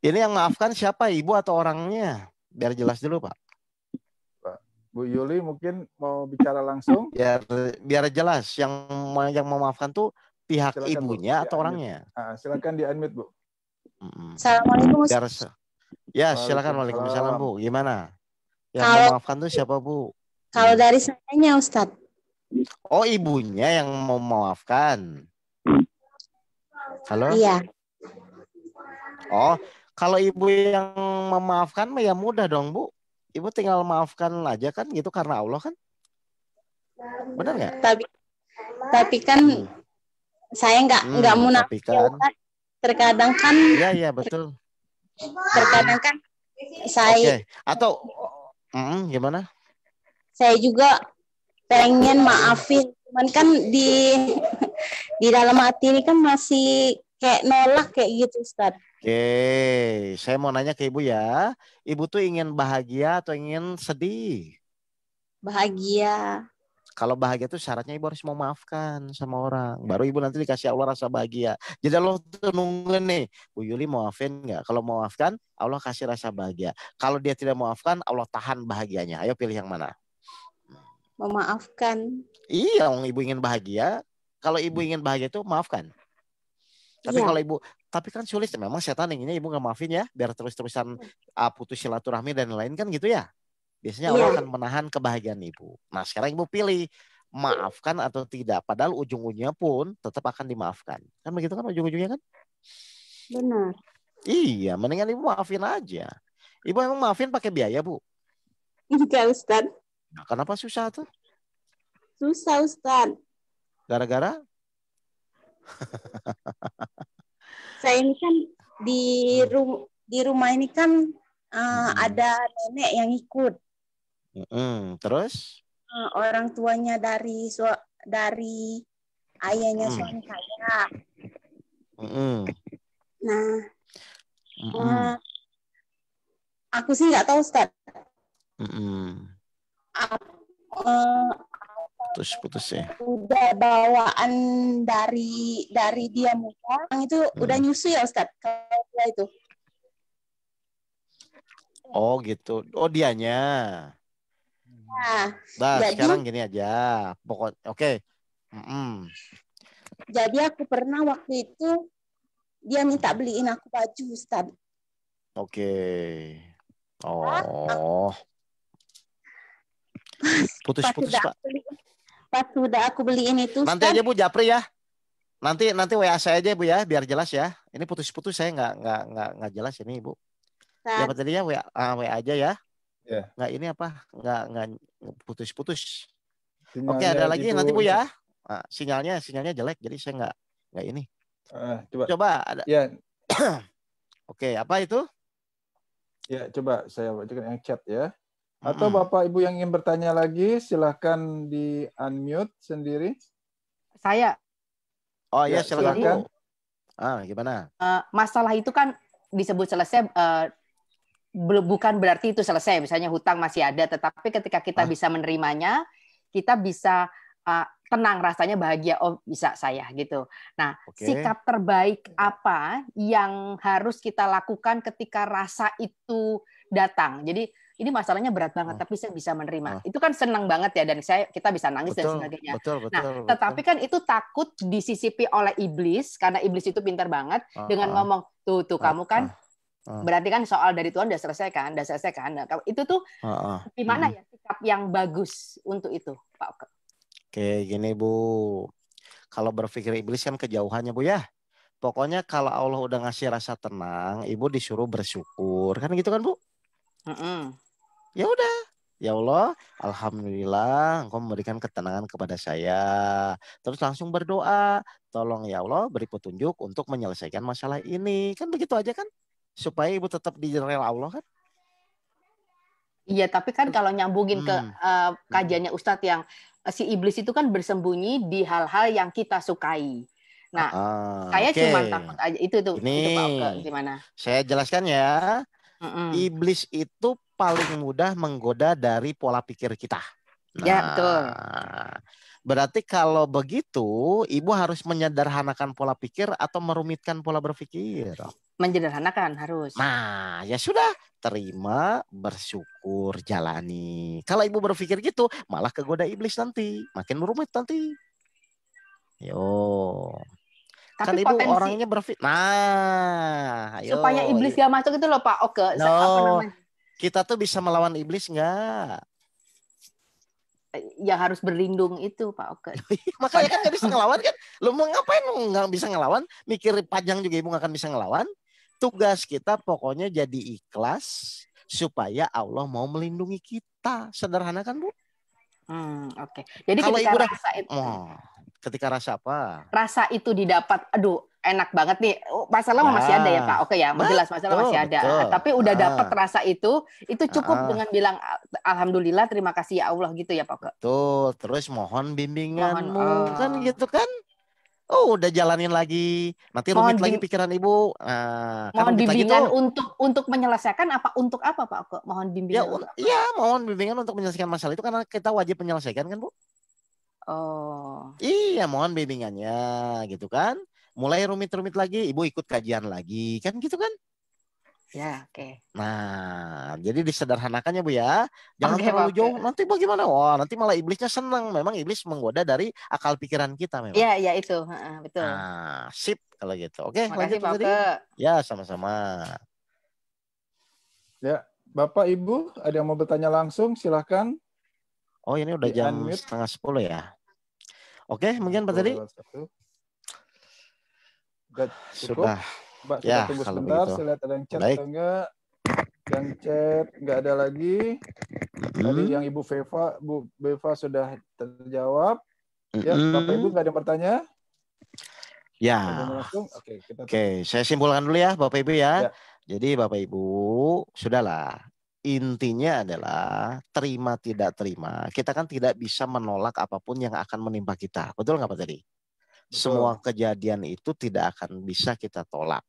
Ini yang maafkan siapa, Ibu atau orangnya? Biar jelas dulu Pak. Bu Yuli mungkin mau bicara langsung? Biar jelas, yang memaafkan tuh pihak silakan, ibunya atau orangnya? Silakan di-unmute Bu. Assalamualaikum. Ya, silakan. Waalaikumsalam Bu. Gimana? Yang memaafkan tuh siapa Bu? Kalau dari sayanya Ustadz. Oh, ibunya yang mau memaafkan. Halo? Iya. Oh, kalau ibu yang memaafkan ya mudah dong Bu. Ibu tinggal maafkan aja kan gitu karena Allah kan? Benar nggak? Tapi kan Saya nggak munafik. Kan, terkadang kan. Iya betul. Terkadang kan saya. Atau gimana? Saya juga pengen maafin, cuman kan di dalam hati ini kan masih kayak nolak kayak gitu, Ustaz. Oke, saya mau nanya ke Ibu ya. Ibu tuh ingin bahagia atau ingin sedih? Bahagia. Kalau bahagia itu syaratnya Ibu harus memaafkan sama orang. Baru Ibu nanti dikasih Allah rasa bahagia. Jadi Allah tuh nungguin nih, Bu Yuli maafin nggak? Kalau maafkan, Allah kasih rasa bahagia. Kalau dia tidak maafkan, Allah tahan bahagianya. Ayo pilih yang mana? Memaafkan. Iya, Ibu ingin bahagia. Kalau Ibu ingin bahagia itu maafkan. Tapi kalau Ibu, tapi kan sulit. Memang setan inginnya Ibu nggak maafin ya, biar terus-terusan putus silaturahmi dan lain kan gitu ya. Biasanya Allah akan menahan kebahagiaan Ibu. Nah sekarang Ibu pilih maafkan atau tidak. Padahal ujung-ujungnya pun tetap akan dimaafkan. Kan begitu kan ujung-ujungnya kan? Benar. Iya, mendingan Ibu maafin aja. Ibu emang maafin pakai biaya, Bu? Enggak, Ustaz. Nah, kenapa susah tuh? Susah, Ustaz. Gara-gara? Saya ini kan di rumah ini kan ada nenek yang ikut. Terus? Orang tuanya dari ayahnya suami saya. Nah, aku sih nggak tahu, Ustaz. Putus ya. Udah bawaan dari dia muda, itu udah nyusu ya, Ustaz. Kalau dia itu. Oh gitu. Oh dianya. Nah, jadi, sekarang gini aja. Oke. Jadi aku pernah waktu itu dia minta beliin aku baju, Ustaz. Oke. Oh. Putus-putus, Pak. Pas sudah aku beliin itu, Ustaz. Nanti aja Bu Japri ya. Nanti WA saya aja Bu ya, biar jelas ya. Ini putus-putus saya nggak jelas ini Bu. Ya tadi ya WA aja ya. Nggak ini apa? Nggak putus-putus. Oke, ada lagi nanti Bu ya. Nah, sinyalnya jelek jadi saya nggak ini. Coba ada. Ya. Oke, apa itu? Ya, coba saya bacakan yang chat ya. Atau Bapak Ibu yang ingin bertanya lagi, silahkan di unmute sendiri. Saya. Oh ya, silakan. Gimana? Masalah itu kan disebut selesai, bukan berarti itu selesai. Misalnya hutang masih ada, tetapi ketika kita bisa menerimanya, kita bisa tenang, rasanya bahagia. Oh, bisa saya gitu. Nah, sikap terbaik apa yang harus kita lakukan ketika rasa itu datang? Jadi ini masalahnya berat banget, tapi saya bisa menerima. Itu kan senang banget ya, dan kita bisa nangis dan sebagainya. Tetapi kan itu takut disisipi oleh iblis, karena iblis itu pintar banget dengan ngomong, tuh kamu kan, berarti kan soal dari Tuhan udah selesai kan. Nah, itu tuh gimana ya sikap yang bagus untuk itu, Pak Oke? Oke, gini Bu. Kalau berpikir iblis kan kejauhannya Bu ya. Pokoknya kalau Allah udah ngasih rasa tenang, Ibu disuruh bersyukur. Kan gitu kan Bu? Ya udah, ya Allah, alhamdulillah Engkau memberikan ketenangan kepada saya. Terus langsung berdoa, tolong ya Allah beri petunjuk untuk menyelesaikan masalah ini. Kan begitu aja kan? Supaya Ibu tetap di rel Allah kan? Iya, tapi kan kalau nyambungin ke kajiannya Ustadz yang si iblis itu kan bersembunyi di hal-hal yang kita sukai. Nah, saya cuma takut aja itu Pak Oke, gimana? Saya jelaskan ya. Iblis itu paling mudah menggoda dari pola pikir kita. Nah, ya, betul. Berarti kalau begitu, Ibu harus menyederhanakan pola pikir atau merumitkan pola berpikir? Menyederhanakan harus. Nah, ya sudah, terima, bersyukur, jalani. Kalau Ibu berpikir gitu, malah kegoda iblis nanti, makin rumit nanti. Yo. Tapi kan Ibu orangnya berpikir. Nah, ayo. Supaya iblis gak masuk itu loh Pak Oke. Apa namanya? Kita tuh bisa melawan iblis nggak? Ya harus berlindung itu Pak Oke. Makanya kan nggak bisa ngelawan kan? Lu mau ngapain lu nggak bisa ngelawan? Mikir panjang juga Ibu nggak akan bisa ngelawan. Tugas kita pokoknya jadi ikhlas supaya Allah mau melindungi kita. Sederhana kan Bu? Oke. Jadi kalau Ibu rasa itu. Ketika rasa apa? Rasa itu didapat, aduh enak banget nih. Masalah masih ada ya Pak. Oke ya, jelas masalah masih ada. Betul. Tapi udah dapat rasa itu cukup dengan bilang alhamdulillah, terima kasih ya Allah gitu ya Pak. Betul. Terus mohon bimbinganmu kan gitu kan? Oh, udah jalanin lagi. Nanti rumit lagi pikiran Ibu. Mohon bimbingan untuk menyelesaikan apa untuk apa Pak? Mohon bimbingan. Ya, mohon bimbingan untuk menyelesaikan masalah itu karena kita wajib menyelesaikan kan, Bu? Oh. Iya, mohon bimbingannya gitu kan. Mulai rumit-rumit lagi, Ibu ikut kajian lagi, kan gitu kan? Ya, oke. Nah, jadi disederhanakannya Bu ya. Jangan terlalu jauh. Nanti bagaimana? Wah, nanti malah iblisnya senang. Memang iblis menggoda dari akal pikiran kita memang. Iya, ya itu. Betul. Nah, sip kalau gitu. Oke, makasih, lanjut tadi. Ya, sama-sama. Ya, Bapak Ibu, ada yang mau bertanya langsung? Silahkan. Oh, ini udah jam 9:30 ya. Oke, mungkin Pak tadi. Sudah. Mbak, ya, tunggu sebentar, saya lihat ada yang chat atau enggak. Yang chat enggak ada lagi. Tadi yang Ibu Beva sudah terjawab. Ya, Bapak Ibu enggak ada yang bertanya? Ya. Oke, saya simpulkan dulu ya Bapak Ibu ya. Jadi Bapak Ibu, sudahlah. Intinya adalah terima tidak terima. Kita kan tidak bisa menolak apapun yang akan menimpa kita. Betul nggak Pak tadi? Semua kejadian itu tidak akan bisa kita tolak.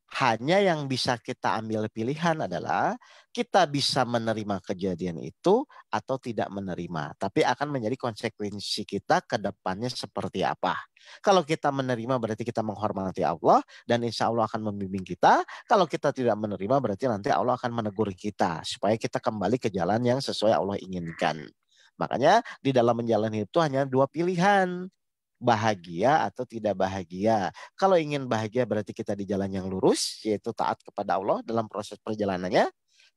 Hanya yang bisa kita ambil pilihan adalah kita bisa menerima kejadian itu atau tidak menerima. Tapi akan menjadi konsekuensi kita ke depannya seperti apa. Kalau kita menerima berarti kita menghormati Allah dan insya Allah akan membimbing kita. Kalau kita tidak menerima berarti nanti Allah akan menegur kita supaya kita kembali ke jalan yang sesuai Allah inginkan. Makanya di dalam menjalani itu hanya dua pilihan. Bahagia atau tidak bahagia. Kalau ingin bahagia berarti kita di jalan yang lurus, yaitu taat kepada Allah dalam proses perjalanannya.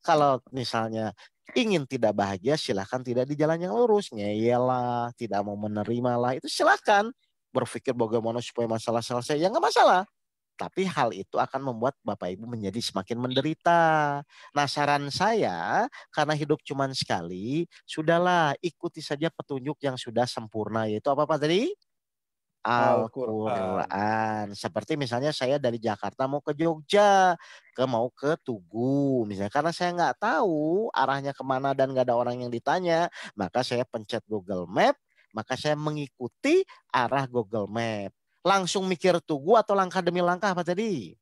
Kalau misalnya ingin tidak bahagia, silakan tidak di jalan yang lurus. Ngeyelah, tidak mau menerima lah, itu silakan. Berpikir bagaimana supaya masalah selesai, ya nggak masalah. Tapi hal itu akan membuat Bapak Ibu menjadi semakin menderita. Nah, saran saya, karena hidup cuma sekali, sudahlah ikuti saja petunjuk yang sudah sempurna, yaitu apa Pak tadi? Al-Quran. Seperti misalnya saya dari Jakarta mau ke Jogja, mau ke Tugu misalnya, karena saya nggak tahu arahnya kemana dan nggak ada orang yang ditanya, maka saya pencet Google Map, maka saya mengikuti arah Google Map. Langsung mikir Tugu atau langkah demi langkah apa tadi?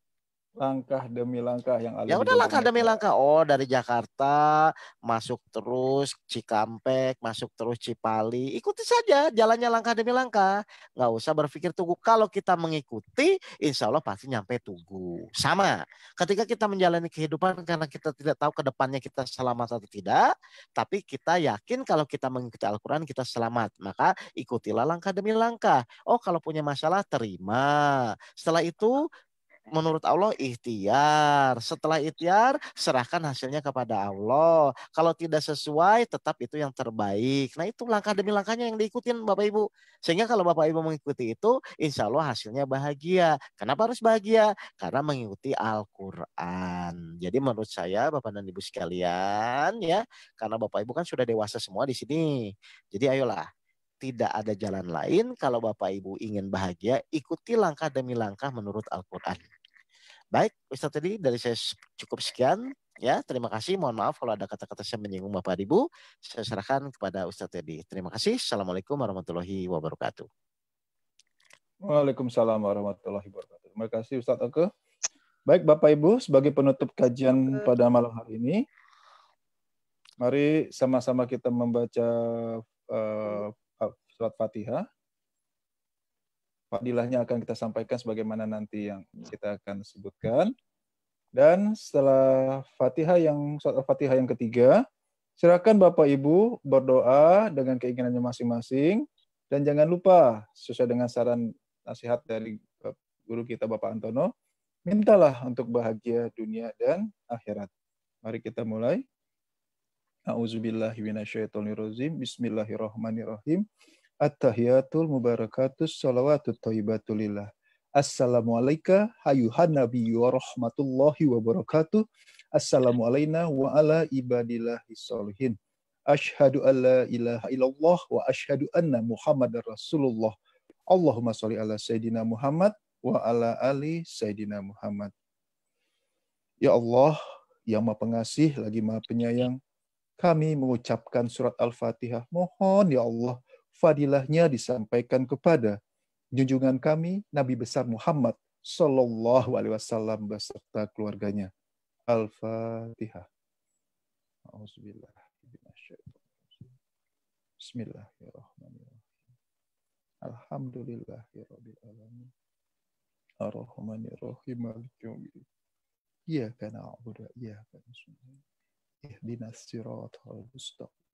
Langkah demi langkah yang ada. Ya udah langkah demi langkah. Oh, dari Jakarta masuk terus Cikampek, masuk terus Cipali. Ikuti saja jalannya langkah demi langkah. Nggak usah berpikir Tugu. Kalau kita mengikuti, insya Allah pasti nyampe Tugu. Sama. Ketika kita menjalani kehidupan karena kita tidak tahu ke depannya kita selamat atau tidak, tapi kita yakin kalau kita mengikuti Al-Quran kita selamat. Maka ikutilah langkah demi langkah. Oh, kalau punya masalah terima. Setelah itu menurut Allah ikhtiar. Setelah ikhtiar, serahkan hasilnya kepada Allah. Kalau tidak sesuai, tetap itu yang terbaik. Nah, itu langkah demi langkahnya yang diikutin Bapak Ibu. Sehingga kalau Bapak Ibu mengikuti itu, insya Allah hasilnya bahagia. Kenapa harus bahagia? Karena mengikuti Al-Quran. Jadi menurut saya, Bapak dan Ibu sekalian, ya, karena Bapak Ibu kan sudah dewasa semua di sini. Jadi ayolah. Tidak ada jalan lain kalau Bapak Ibu ingin bahagia, ikuti langkah demi langkah menurut Al-Quran. Baik, Ustadz tadi dari saya cukup sekian. Ya, terima kasih. Mohon maaf kalau ada kata-kata saya menyinggung Bapak Ibu. Saya serahkan kepada Ustadz tadi. Terima kasih. Assalamualaikum warahmatullahi wabarakatuh. Waalaikumsalam warahmatullahi wabarakatuh. Terima kasih Ustadz Oke. Baik Bapak Ibu, sebagai penutup kajian pada malam hari ini, mari sama-sama kita membaca surat Fatihah. Fadilahnya akan kita sampaikan sebagaimana nanti yang kita akan sebutkan. Dan setelah surat Fatihah yang ketiga, silakan Bapak Ibu berdoa dengan keinginannya masing-masing. Dan jangan lupa, sesuai dengan saran nasihat dari guru kita Bapak Antono, mintalah untuk bahagia dunia dan akhirat. Mari kita mulai. A'udzubillahi minasyaitonirrajim. Bismillahirrahmanirrahim. At-tahiyatul mubarakatus salawatut thayyibatulillah. Assalamualaikum ayuhan nabiyyu wa rahmatullahi wa barakatuh. Assalamu alayna wa ala ibadillahi sholihin. Asyhadu an la ilaha illallah wa asyhadu anna Muhammadar Rasulullah. Allahumma sholli ala Sayyidina Muhammad wa ala ali Sayyidina Muhammad. Ya Allah, yang Maha Pengasih lagi Maha Penyayang, kami mengucapkan surat Al-Fatihah. Mohon ya Allah, fadilahnya disampaikan kepada junjungan kami Nabi besar Muhammad sallallahu alaihi wasallam beserta keluarganya. Al-Fatihah. Auzubillah. Bismillahirrahmanirrahim. Alhamdulillahirabbil alamin. Ar-Rahmanir-Rahim. Maliki yaumiddin. Iyyaka na'budu wa iyyaka nasta'in. Ihdinas siratal mustaqim.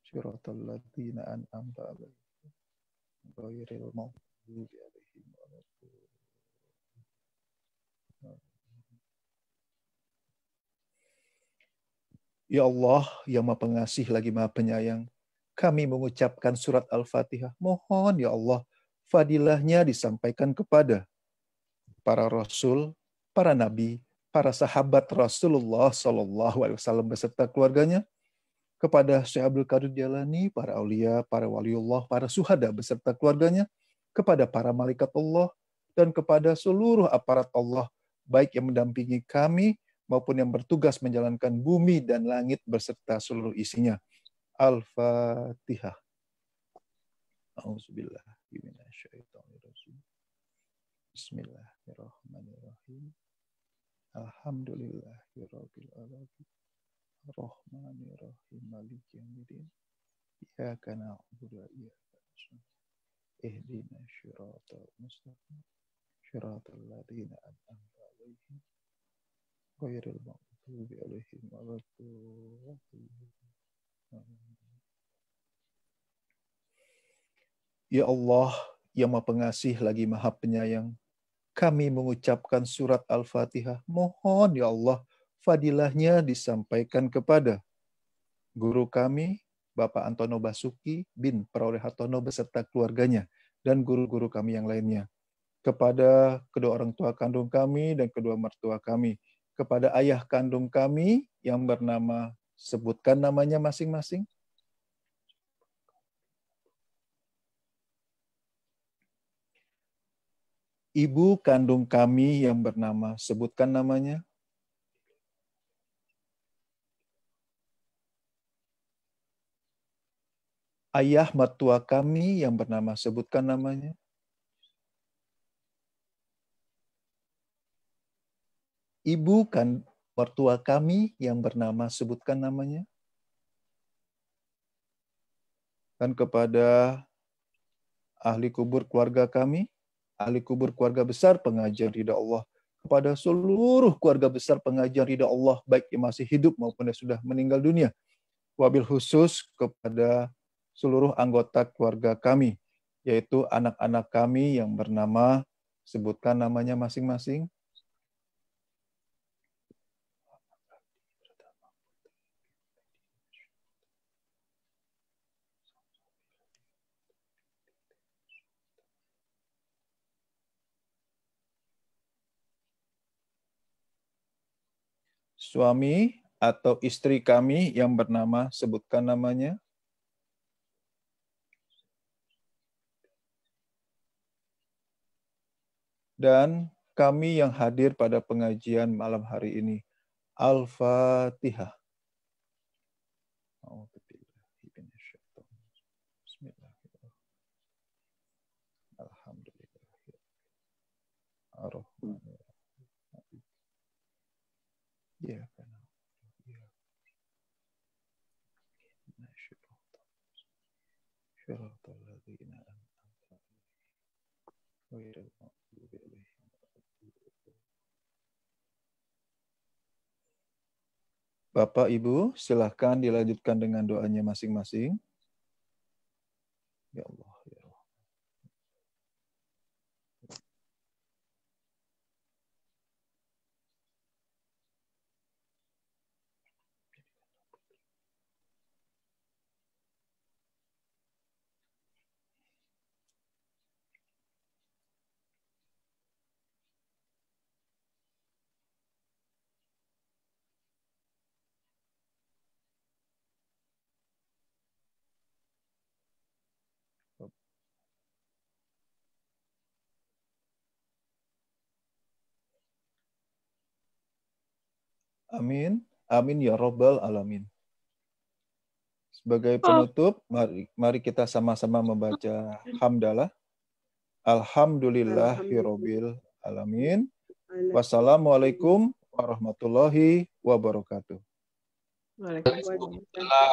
Siratal ladzina an'amta 'alaihim. Ghairil maghdubi 'alaihim waladdallin. Ya Allah, yang Maha Pengasih lagi Maha Penyayang, kami mengucapkan surat Al-Fatihah. Mohon ya Allah, fadilahnya disampaikan kepada para rasul, para nabi, para sahabat Rasulullah Sallallahu Alaihi Wasallam beserta keluarganya, kepada Syekh Abdul Qadir Jailani, para aulia, para waliullah, para syuhada beserta keluarganya, kepada para malaikat Allah, dan kepada seluruh aparat Allah, baik yang mendampingi kami maupun yang bertugas menjalankan bumi dan langit beserta seluruh isinya. Al-Fatihah. A'udzubillah minasyaitonirrajim. Bismillahirrahmanirrahim. Alhamdulillahirabbil alamin. Ar-Rahmanir-Rahim. Maliki yaumiddin. Iyyaka na'budu wa iyyaka nasta'in. Ihdinas siratal mustaqim. Siratal ladzina an'amta 'alaihim. Ghairil maghdubi 'alaihim waladdallin. Ya Allah, yang Maha Pengasih lagi Maha Penyayang, kami mengucapkan surat Al-Fatihah. Mohon ya Allah, fadilahnya disampaikan kepada guru kami, Bapak Antono Basuki bin Praoleh Hartono beserta keluarganya, dan guru-guru kami yang lainnya. Kepada kedua orang tua kandung kami dan kedua mertua kami. Kepada ayah kandung kami yang bernama, sebutkan namanya masing-masing. Ibu kandung kami yang bernama, sebutkan namanya. Ayah mertua kami yang bernama, sebutkan namanya. Ibu kan mertua kami yang bernama, sebutkan namanya. Dan kepada ahli kubur keluarga kami, ahli kubur keluarga besar pengajian ridha Allah, kepada seluruh keluarga besar pengajian ridha Allah, baik yang masih hidup maupun yang sudah meninggal dunia. Wabil khusus kepada seluruh anggota keluarga kami, yaitu anak-anak kami yang bernama, sebutkan namanya masing-masing. Suami atau istri kami yang bernama, sebutkan namanya. Dan kami yang hadir pada pengajian malam hari ini. Al-Fatihah. Alhamdulillah. Ar-Rahmanir-Rahim. Ya kan. Syiratal ladzina an'amta 'alaihim ghairil maghdubi 'alaihim waladdallin. Bapak Ibu, silahkan dilanjutkan dengan doanya masing-masing. Ya Allah, ya Allah. Amin. Amin ya Rabbal Alamin. Sebagai penutup, mari kita sama-sama membaca hamdalah. Alhamdulillahirabbil alamin. Wassalamualaikum warahmatullahi wabarakatuh. Waalaikumsalam.